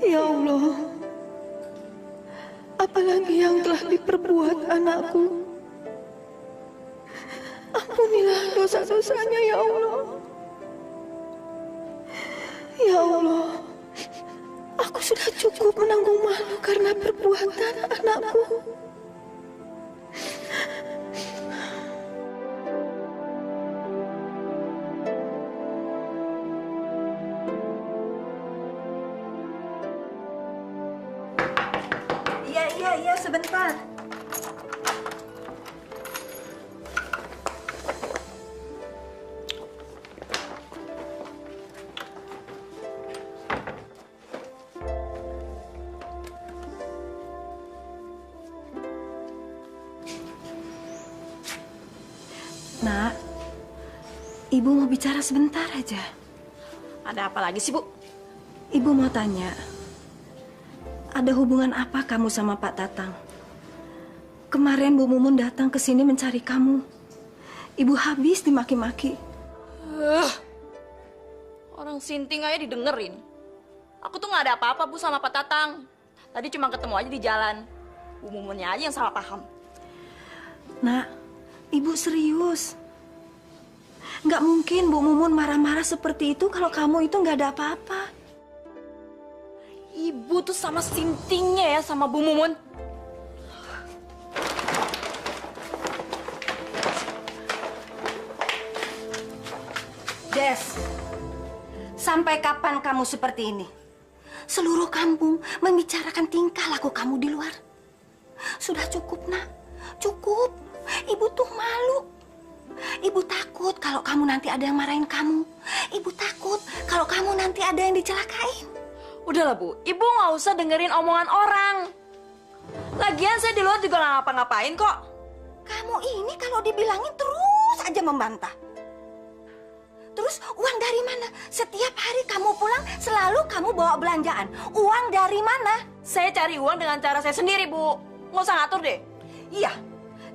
Ya Allah, apalagi yang telah diperbuat anakku. Ampunilah dosa-dosanya, ya Allah. Ya Allah, aku sudah cukup menanggung malu karena perbuatan anakku. Iya, sebentar. Nak, Ibu mau bicara sebentar aja. Ada apa lagi sih, Bu? Ibu mau tanya, ada hubungan apa kamu sama Pak Tatang? Kemarin Bu Mumun datang ke sini mencari kamu. Ibu habis dimaki-maki. Orang sinting aja didengerin. Aku tuh nggak ada apa-apa Bu sama Pak Tatang. Tadi cuma ketemu aja di jalan. Bu Mumunnya aja yang salah paham. Nak, Ibu serius. Nggak mungkin Bu Mumun marah-marah seperti itu kalau kamu itu nggak ada apa-apa. Ibu tuh sama sintingnya ya sama Bu Mumun. Des, sampai kapan kamu seperti ini? Seluruh kampung membicarakan tingkah laku kamu di luar. Sudah cukup, Nak. Cukup. Ibu tuh malu. Ibu takut kalau kamu nanti ada yang marahin kamu. Ibu takut kalau kamu nanti ada yang dicelakain. Udahlah Bu, Ibu nggak usah dengerin omongan orang. Lagian saya di luar juga nggak ngapa-ngapain kok. Kamu ini kalau dibilangin terus aja membantah. Terus uang dari mana? Setiap hari kamu pulang selalu kamu bawa belanjaan. Uang dari mana? Saya cari uang dengan cara saya sendiri, Bu. Nggak usah ngatur deh. Iya,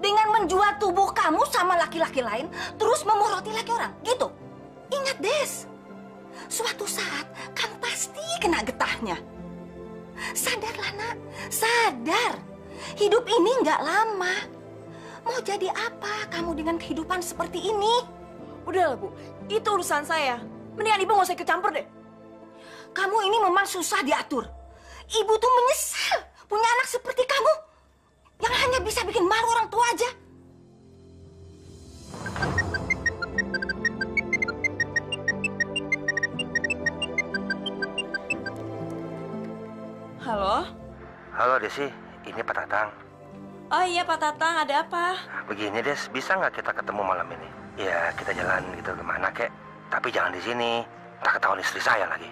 dengan menjual tubuh kamu sama laki-laki lain, terus memoroti laki orang, gitu. Ingat, Des, suatu saat kamu pasti kena getahnya. Sadarlah, Nak, sadar. Hidup ini nggak lama. Mau jadi apa kamu dengan kehidupan seperti ini? Udahlah Bu, itu urusan saya. Mendingan Ibu nggak usah ikut campur deh. Kamu ini memang susah diatur. Ibu tuh menyesal punya anak seperti kamu yang hanya bisa bikin malu orang tua aja. Halo? Halo Desi, ini Pak Tatang. Oh iya Pak Tatang, ada apa? Begini Des, bisa nggak kita ketemu malam ini? Ya kita jalan gitu kemana kek, tapi jangan di sini. Tak ketahuan istri saya lagi.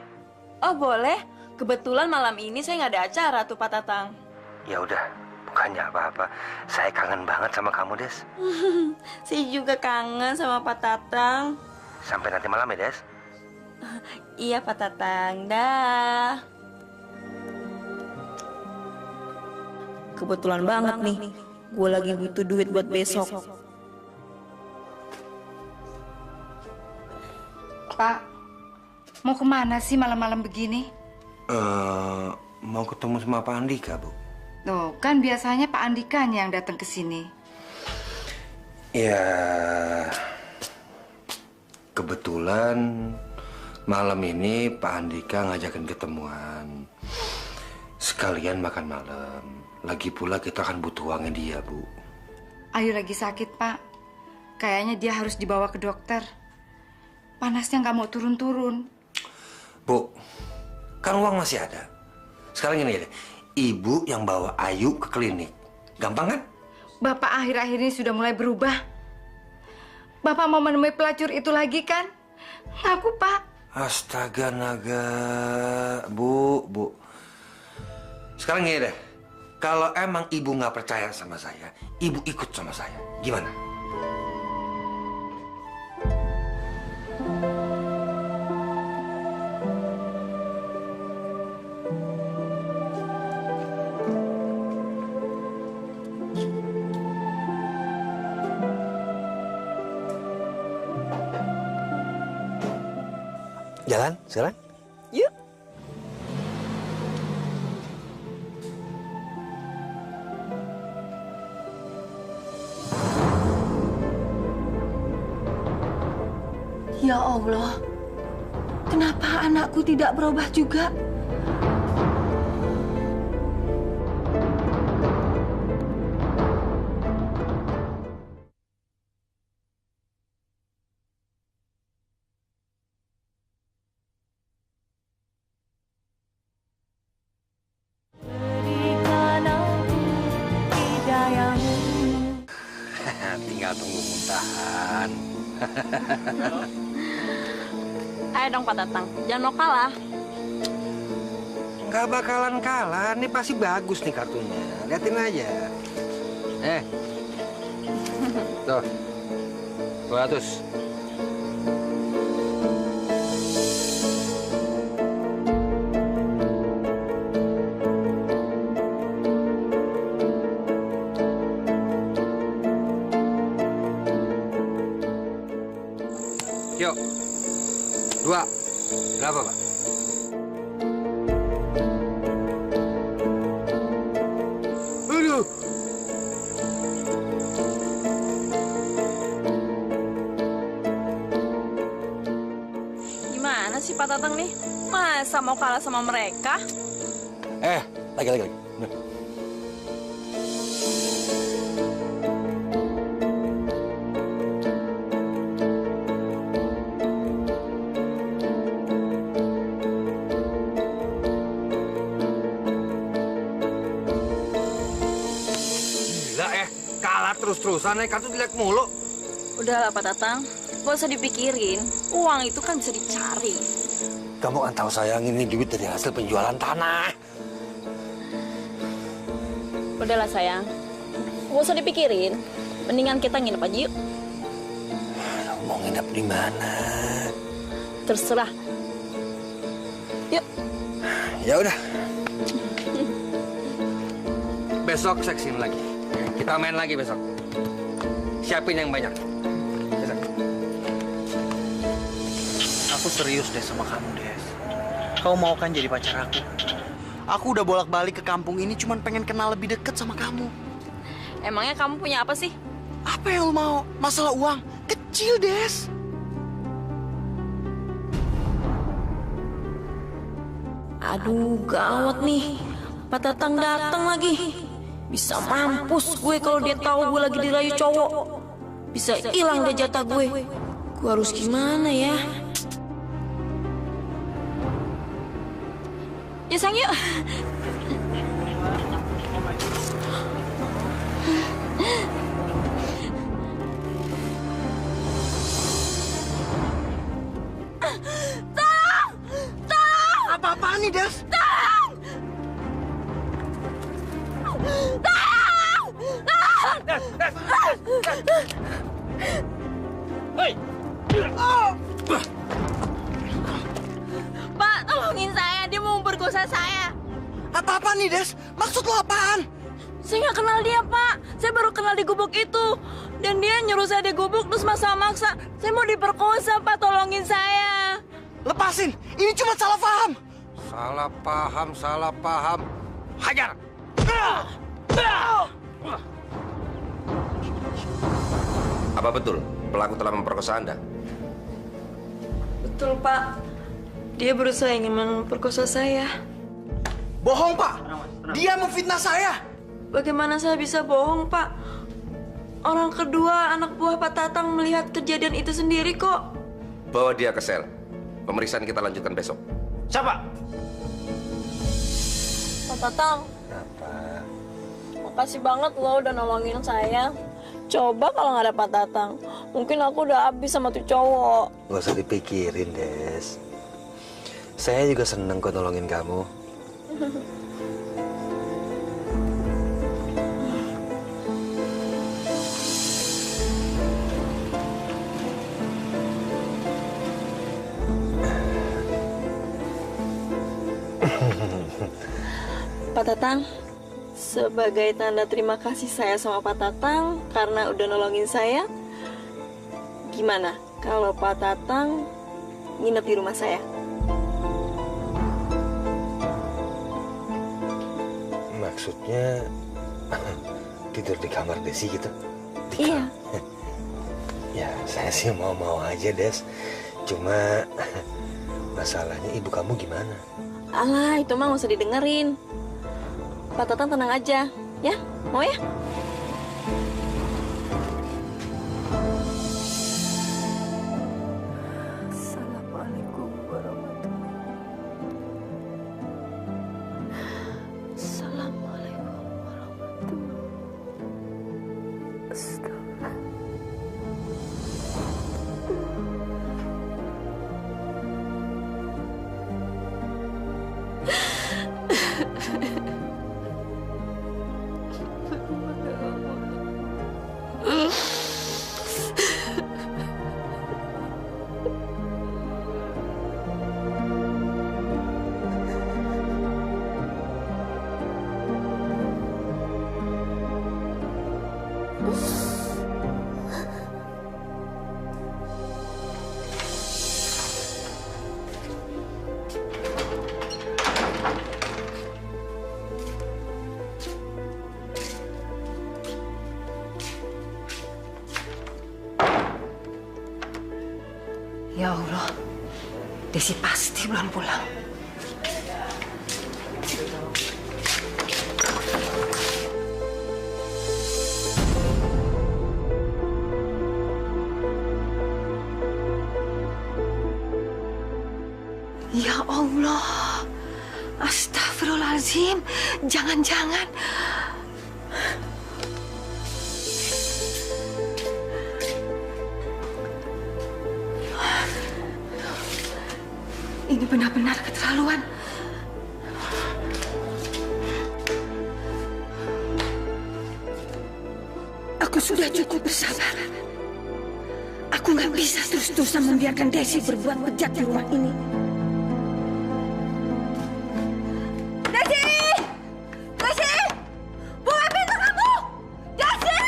Oh boleh, kebetulan malam ini saya nggak ada acara tuh Pak Tatang. Ya udah, bukannya apa-apa. Saya kangen banget sama kamu Des. Saya juga kangen sama Pak Tatang. Sampai nanti malam ya Des. Iya Pak Tatang, dah. Kebetulan banget nih, gue lagi butuh duit buat besok. Pak, mau kemana sih malam-malam begini? Mau ketemu sama Pak Andika, Bu. Loh, kan biasanya Pak Andikanya yang datang ke sini. Ya, kebetulan malam ini Pak Andika ngajakin ketemuan. Sekalian makan malam. Lagi pula kita akan butuh uangnya dia, Bu. Ayu lagi sakit, Pak. Kayaknya dia harus dibawa ke dokter. Panasnya nggak mau turun-turun. Bu, kan uang masih ada. Sekarang gini deh, Ibu yang bawa Ayu ke klinik. Gampang kan? Bapak akhir-akhir ini sudah mulai berubah. Bapak mau menemui pelacur itu lagi kan? Ngaku, Pak. Astaga naga. Bu. Sekarang gini deh. Kalau emang Ibu nggak percaya sama saya, Ibu ikut sama saya. Gimana? Jalan sekarang? Yuk. Ya Allah, kenapa anakku tidak berubah juga? Tinggal tunggu muntahan. Ayo dong Pak Tatang, jangan mau kalah. Gak bakalan kalah, ini pasti bagus nih kartunya. Liatin aja. Tuh, 200. Yuk. 2. Berapa, Pak? Aduh. Gimana sih Pak Tatang nih? Masa mau kalah sama mereka? Lagi. Bener. Gila kalah terus-terusan kartu jelek mulu. Udahlah Pak Tatang, gak usah dipikirin. Uang itu kan bisa dicari. Kamu kan tahu sayang ini duit dari hasil penjualan tanah. Udahlah sayang, gak usah dipikirin. Mendingan kita nginep aja yuk. Mau nginep di mana? Terserah. Yuk. Ya udah. Besok seksin lagi. Kita main lagi besok. Siapin yang banyak. Besok. Aku serius deh sama kamu, Des. Kau mau kan jadi pacar aku? Aku udah bolak-balik ke kampung ini cuman pengen kenal lebih deket sama kamu. Emangnya kamu punya apa sih? Apa yang lo mau? Masalah uang? Kecil, Des. Aduh, gawat nih. Pak Tatang datang lagi. Bisa mampus gue kalau dia tahu gue lagi dirayu cowok. Bisa hilang deh jatah gue. Gue harus gimana ya? Ya sayang yuk. Tolong! Tolong! Apa-apaan nih, Des? Tolong! Tolong! Hei! Pak, tolongin saya. Dia mau memperkosa saya. Apa-apa nih, Des? Maksud lo apaan? Saya nggak kenal dia, Pak. Saya baru kenal di gubuk itu. Dan dia nyuruh saya di gubuk terus maksa-maksa. Saya mau diperkosa, Pak. Tolongin saya. Lepasin! Ini cuma salah paham! Salah paham. Hajar! Apa betul pelaku telah memperkosa Anda? Betul, Pak. Dia berusaha ingin memperkosa saya. Bohong, Pak! Dia memfitnah saya! Bagaimana saya bisa bohong, Pak? Orang kedua, anak buah Pak Tatang melihat kejadian itu sendiri kok. Bawa dia ke sel. Pemeriksaan kita lanjutkan besok. Siapa? Pak Tatang. Apa? Makasih banget lo udah nolongin saya. Coba kalau nggak ada Pak Tatang, mungkin aku udah habis sama tuh cowok. Gak usah dipikirin, Des. Saya juga seneng kok nolongin kamu. Pak Tatang, sebagai tanda terima kasih saya sama Pak Tatang karena udah nolongin saya, gimana kalau Pak Tatang nginep di rumah saya? Maksudnya tidur di kamar Desi gitu? Iya. Ya, saya sih mau-mau aja, Des. Cuma masalahnya ibu kamu gimana? Alah, itu mah nggak usah didengerin. Pak Tatang tenang aja, ya? Mau ya? Assalamualaikum warahmatullahi wabarakatuh. Assalamualaikum warahmatullahi wabarakatuh. Ya Allah, Desi pasti belum pulang. Ya Allah, astagfirullahaladzim, jangan-jangan. Ini benar-benar keterlaluan. Aku sudah cukup bersabar. Aku nggak bisa terus-terusan membiarkan Desi berbuat bejat di rumah ini. Desi! Desi! Buka pintu kamu! Desi!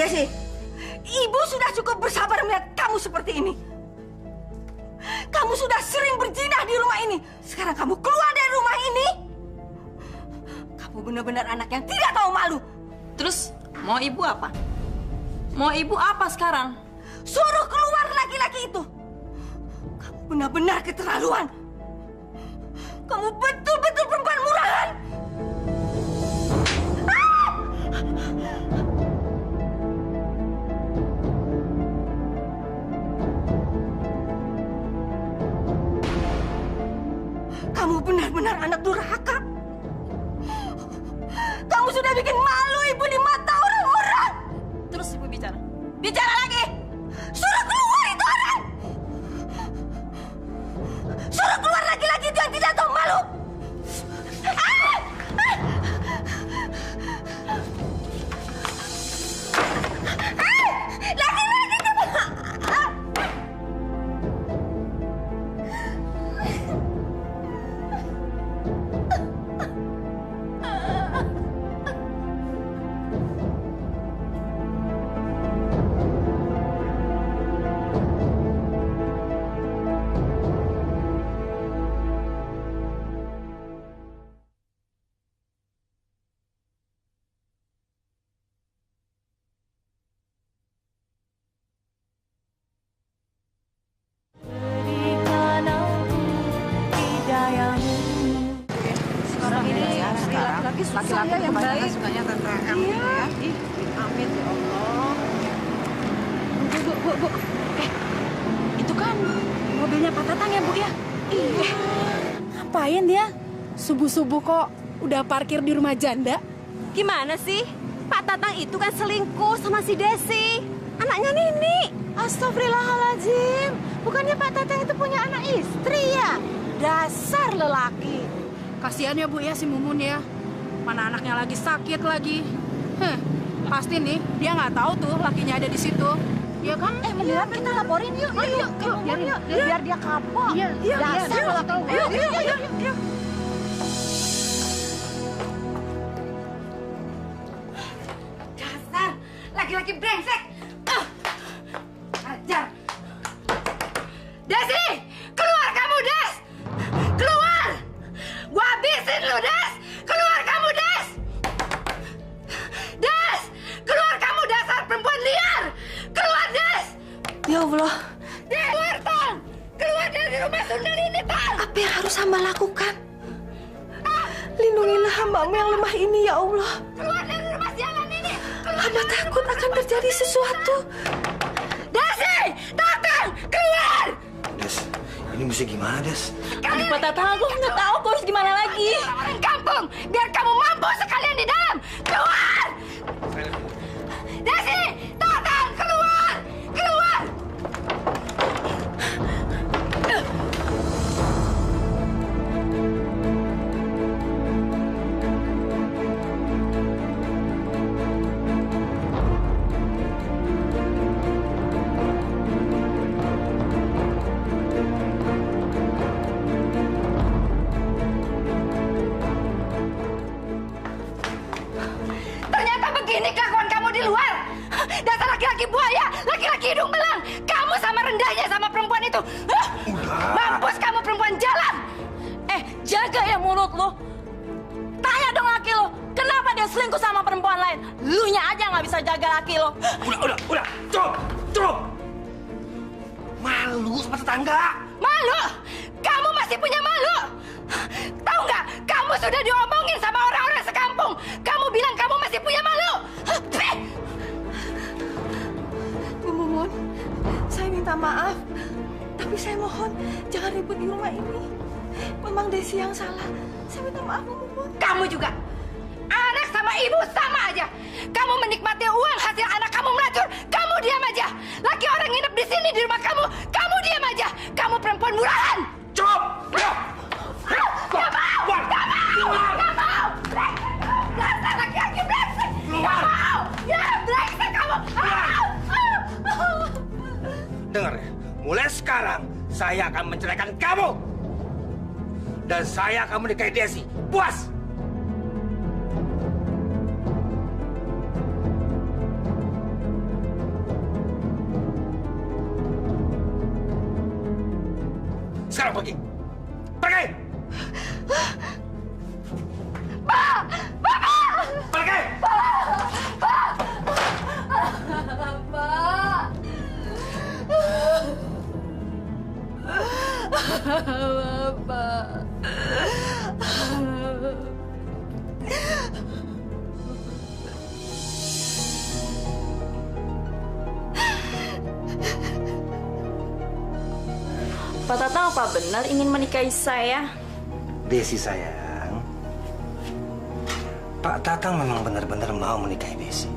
Desi, Ibu sudah cukup bersabar melihat kamu seperti ini. Kamu sudah sering berzinah di rumah ini. Sekarang kamu keluar dari rumah ini. Kamu benar-benar anak yang tidak tahu malu. Terus mau ibu apa? Mau ibu apa sekarang? Suruh keluar laki-laki itu. Kamu benar-benar keterlaluan. Kamu betul-betul perempuan murahan. Kamu benar-benar anak durhaka. Kamu sudah bikin malu ibu di mata orang-orang. Terus ibu bicara. Bicara lagi. Suruh keluar itu orang. Suruh keluar laki-laki itu yang tidak tahu malu. Laki-laki itu. Laki-laki yang baik sukanya tante M ya. Amin ya Allah. Bu. Itu kan mobilnya Pak Tatang ya, Bu ya? Iya. Ngapain dia? Subuh-subuh kok udah parkir di rumah janda? Gimana sih? Pak Tatang itu kan selingkuh sama si Desi, anaknya Nini. Astagfirullahaladzim. Bukannya Pak Tatang itu punya anak istri ya? Dasar lelaki. Kasihan ya Bu ya si Mumun ya. Mana anaknya lagi sakit lagi. Pasti nih dia nggak tahu tuh lakinya ada di situ. Ya kan? Mendingan kita laporin yuk. Biar dia kapok. Dasar lelaki. Yuk. Dasar laki-laki brengsek. Ajar. Desi, keluar kamu, Des. Keluar. Gua habisin lu, Des. Keluar kamu, Des. Des, keluar kamu dasar perempuan liar. Keluar, Des. Ya Allah. Des, keluar, Tang. Keluar dari rumah Sundel ini, Tang. Apa yang harus hamba lakukan? Lindungilah hamba-Mu yang lemah ini, ya Allah. Keluar dari rumah sialan ini. Hamba takut akan terjadi sesuatu. Desi, Tatang, keluar. Des, ini mesti gimana, Des? Aduh, Pak Tatang, aku nggak tahu aku harus gimana lagi. Orang kampung, biar kamu mampu sekalian di dalam. Keluar. Desi, Tatang, keluar. Keluar. Ternyata begini kelakuan kamu di luar. Dasar laki-laki buaya, laki-laki hidung belang. Kamu sama rendahnya sama perempuan itu. Mampus kamu perempuan jalan. Jaga ya mulut lo. Tanya dong laki lo, kenapa dia selingkuh sama perempuan lain? Lunya aja nggak bisa jaga laki lo. Udah, cukup. Malu sama tetangga. Malu? Kamu masih punya malu? Tahu nggak? Kamu sudah diomongin sama orang-orang sekampung. Kamu bilang kamu masih punya malu. Bu Mumun, saya minta maaf. Tapi saya mohon jangan ribut di rumah ini. Memang Desi yang salah. Saya minta maaf, Bu Mumun. Kamu juga. Anak sama ibu sama aja. Kamu menikmati uang hasil anak kamu melacur. Kamu diam aja. Laki orang nginep di sini di rumah kamu. Kamu diam aja. Kamu perempuan murahan. Cukup! Gak mau! Gak mau! Gak mau! Dasar laki-laki brengsek! Gak mau! Ya, brengsek kamu! Dengar ya, mulai sekarang saya akan menceraikan kamu. Dan saya akan menikahi Desi. Puas! Sekarang pergi. Pergi! Pak! Bapak! Pergi! Pak! Bapak! Pak Tatang apa benar ingin menikahi saya? Desi sayang, Pak Tatang memang benar-benar mau menikahi Desi.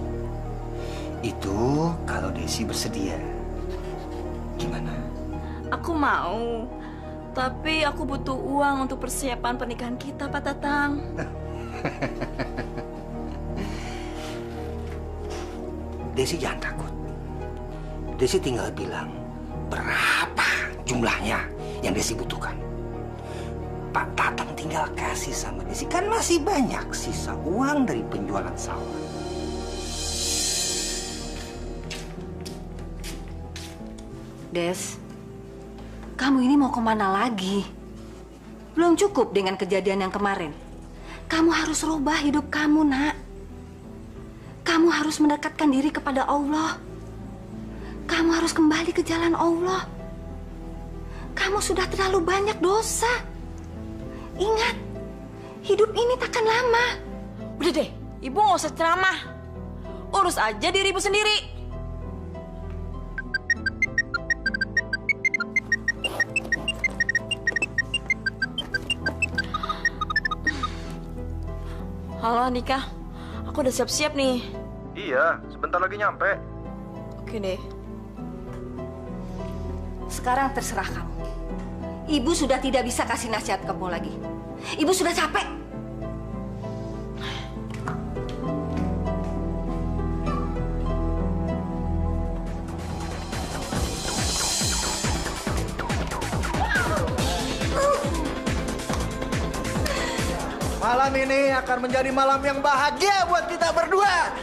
Itu kalau Desi bersedia. Gimana? Aku mau. Tapi aku butuh uang untuk persiapan pernikahan kita, Pak Tatang. Desi jangan takut. Desi tinggal bilang berapa jumlahnya yang Desi butuhkan. Pak Tatang tinggal kasih sama Desi. Kan masih banyak sisa uang dari penjualan sawah. Des, kamu ini mau kemana lagi? Belum cukup dengan kejadian yang kemarin. Kamu harus rubah hidup kamu, nak. Kamu harus mendekatkan diri kepada Allah. Kamu harus kembali ke jalan Allah. Kamu sudah terlalu banyak dosa. Ingat, hidup ini takkan lama. Udah deh, ibu nggak usah ceramah. Urus aja diri ibu sendiri. Halo Andika, aku udah siap-siap nih. Iya, sebentar lagi nyampe. Oke deh. Sekarang terserah kamu. Ibu sudah tidak bisa kasih nasihat kamu lagi. Ibu sudah capek. Malam ini akan menjadi malam yang bahagia buat kita berdua.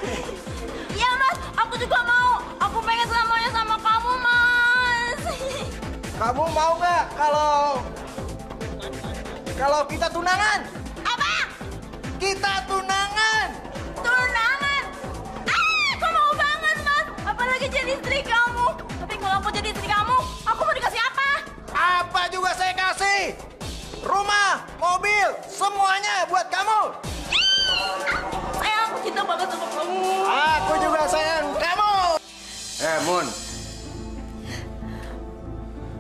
Iya mas, aku juga mau. Aku pengen selamanya sama kamu mas. Kamu mau nggak kalau kita tunangan? Apa? Kita tunangan. Tunangan? Aku mau banget mas. Apalagi jadi istri kamu. Tapi kalau aku jadi istri kamu, aku mau dikasih apa? Apa juga saya kasih. Rumah, mobil, semuanya buat kamu. Sayang, aku cinta banget sama kamu. Aku juga sayang kamu. Mun.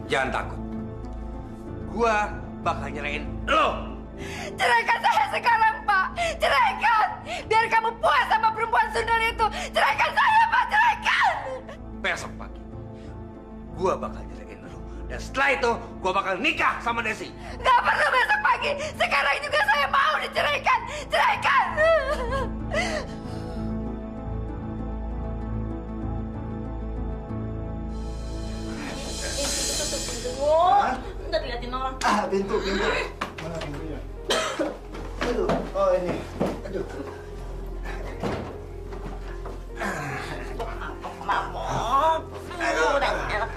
Jangan takut. Gua bakal nyerahin lo. Ceraikan saya sekarang, Pak. Ceraikan. Biar kamu puas sama perempuan sundal itu. Ceraikan saya, Pak. Ceraikan. Besok pagi, gua bakal nyerahin lo. Dan setelah itu, gua bakal nikah sama Desi. Gak perlu besok pagi. Sekarang juga saya mau diceraikan. Ceraikan. Ntar liatin orang. Pintu. Mana pintunya? Aduh, oh ini. Aduh. Mabok. Aduh, udah enak.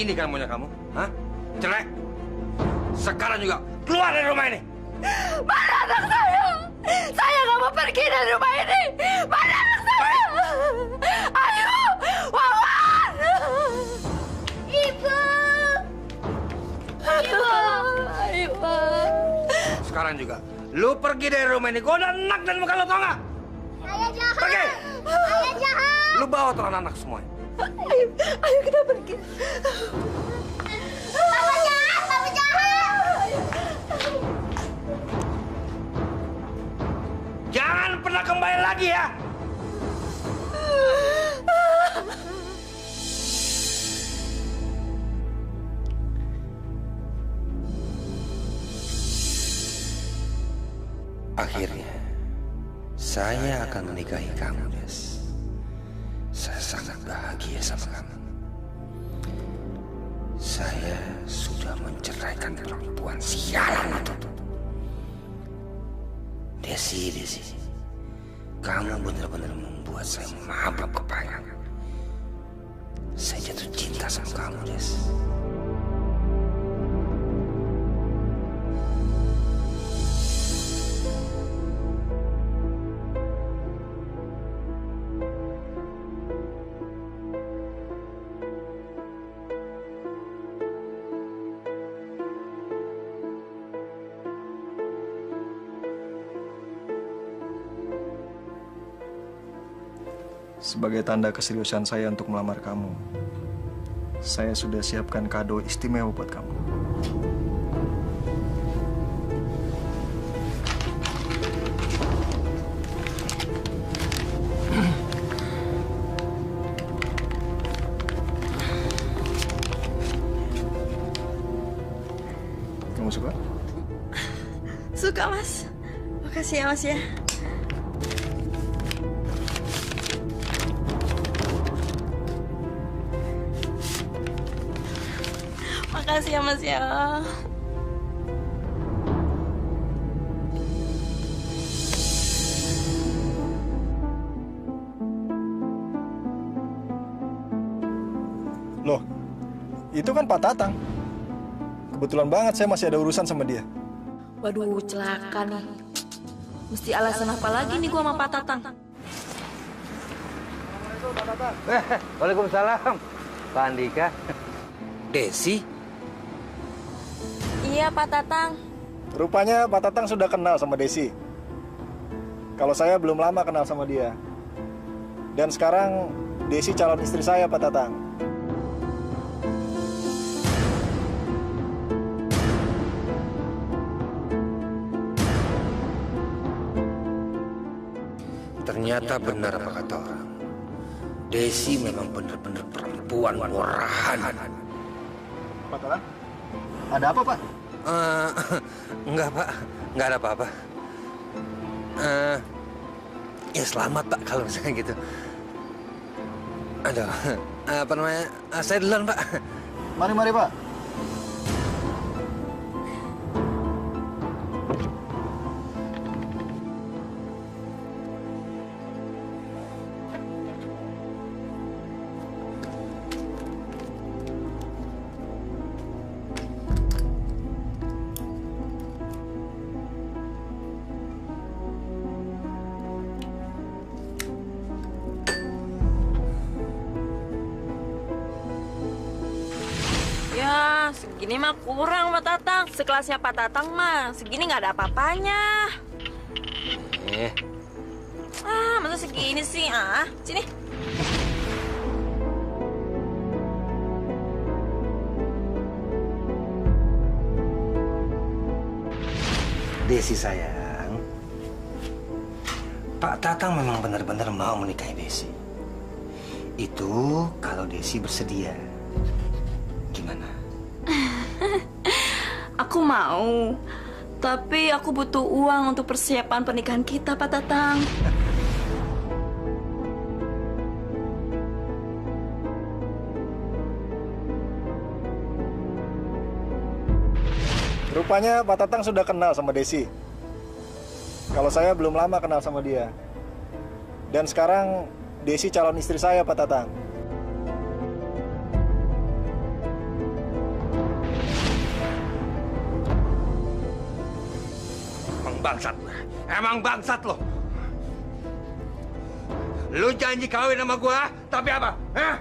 Ini kan maunya kamu? Hah? Cerai? Sekarang juga keluar dari rumah ini! Mana anak saya? Saya nggak mau pergi dari rumah ini. Mana anak saya? Ayo, Wawan! Ibu! Ibu! Ibu! Sekarang juga, lu pergi dari rumah ini. Gua udah enak dan muka lu, tau nggak? Ayah jahat! Pergi! Ayah jahat! Lu bawa tuh anak-anak semuanya. Ayo kita pergi. Papa jahat! Papa jahat! Jangan pernah kembali lagi ya! Akhirnya, saya akan menikahi kamu, Des. Saya sangat bahagia sama kamu. Saya sudah menceraikan perempuan sialan itu. Desi, kamu benar-benar membuat saya mabuk kepayang. Saya jatuh cinta sama kamu, Des. Sebagai tanda keseriusan saya untuk melamar kamu, saya sudah siapkan kado istimewa buat kamu. Kamu suka? Suka, Mas. Makasih ya, Mas ya. Makasih ya, Mas ya. Loh, itu kan Pak Tatang. Kebetulan banget saya masih ada urusan sama dia. Waduh, celaka nih. Mesti alasan apa lagi nih gua sama Pak Tatang? Waalaikumsalam, Pak Andika. Desi? Iya, Pak Tatang. Rupanya Pak Tatang sudah kenal sama Desi. Kalau saya belum lama kenal sama dia. Dan sekarang Desi calon istri saya, Pak Tatang. Ternyata benar apa kata orang. Desi memang benar-benar perempuan murahan. Pak Tatang, ada apa, Pak? Enggak, Pak. Enggak ada apa-apa. Ya selamat, Pak, kalau misalnya gitu. Aduh, apa namanya? Saya duluan, Pak. Mari, Pak. Ya, segini mah kurang, Pak Tatang. Sekelasnya Pak Tatang mah, segini nggak ada apa-apanya. Masa segini sih? Sini. Desi sayang, Pak Tatang memang benar-benar mau menikahi Desi. Itu kalau Desi bersedia. Gimana? Aku mau, tapi aku butuh uang untuk persiapan pernikahan kita, Pak Tatang. Rupanya Pak Tatang sudah kenal sama Desi. Kalau saya belum lama kenal sama dia. Dan sekarang Desi calon istri saya, Pak Tatang. bangsat. Emang bangsat lo. Lu janji kawin sama gua, tapi apa? Hah?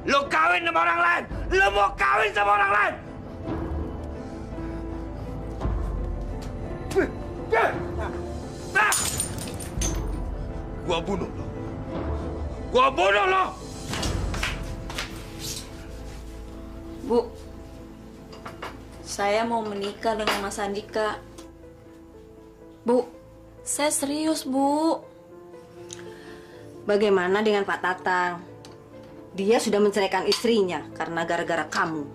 Lu kawin sama orang lain. Lu mau kawin sama orang lain. Gua bunuh lo. Gua bunuh lo. Bu, saya mau menikah dengan Mas Andika. Bu, saya serius, Bu. Bagaimana dengan Pak Tatang? Dia sudah menceraikan istrinya karena gara-gara kamu.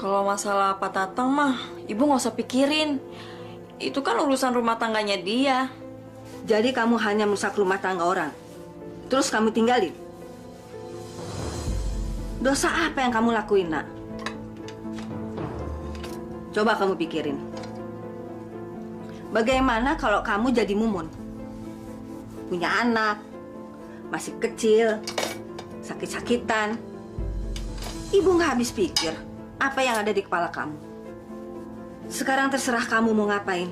Kalau masalah Pak Tatang mah, Ibu nggak usah pikirin. Itu kan urusan rumah tangganya dia. Jadi kamu hanya merusak rumah tangga orang, terus kamu tinggalin? Dosa apa yang kamu lakuin, nak? Coba kamu pikirin. Bagaimana kalau kamu jadi mumun? Punya anak, masih kecil, sakit-sakitan. Ibu nggak habis pikir apa yang ada di kepala kamu. Sekarang terserah kamu mau ngapain.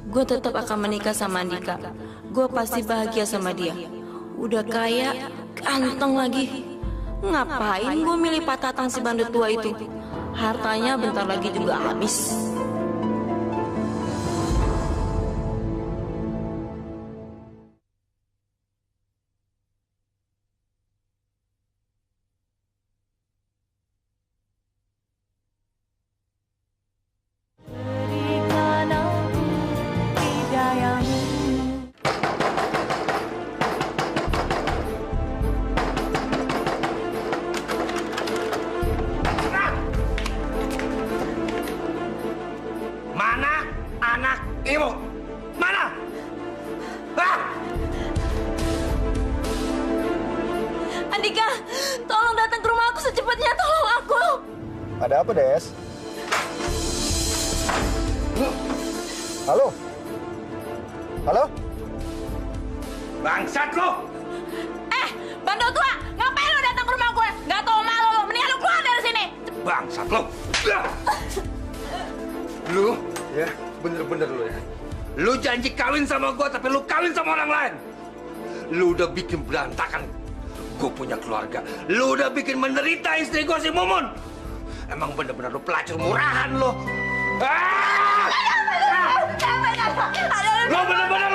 Gue tetap akan menikah sama Andika. Gue pasti bahagia sama dia. Udah kaya, ganteng lagi. Ngapain gue milih Pak Tatang si bandut tua itu? Hartanya bentar lagi juga habis. Andika, tolong datang ke rumah aku secepatnya, tolong aku. Ada apa, Des? Halo? Halo? Bangsat lo! Bandel tua, ngapain lo datang ke rumah gue? Gak tau malu lo, mendingan lo keluar dari sini. Bangsat lo! Lu, ya, bener-bener lu ya. Lu janji kawin sama gua, tapi lu kawin sama orang lain. Lu udah bikin berantakan gue punya keluarga. Lu udah bikin menderita istri gue si Mumun. Emang bener-bener lu pelacur murahan lo. Lu bener-bener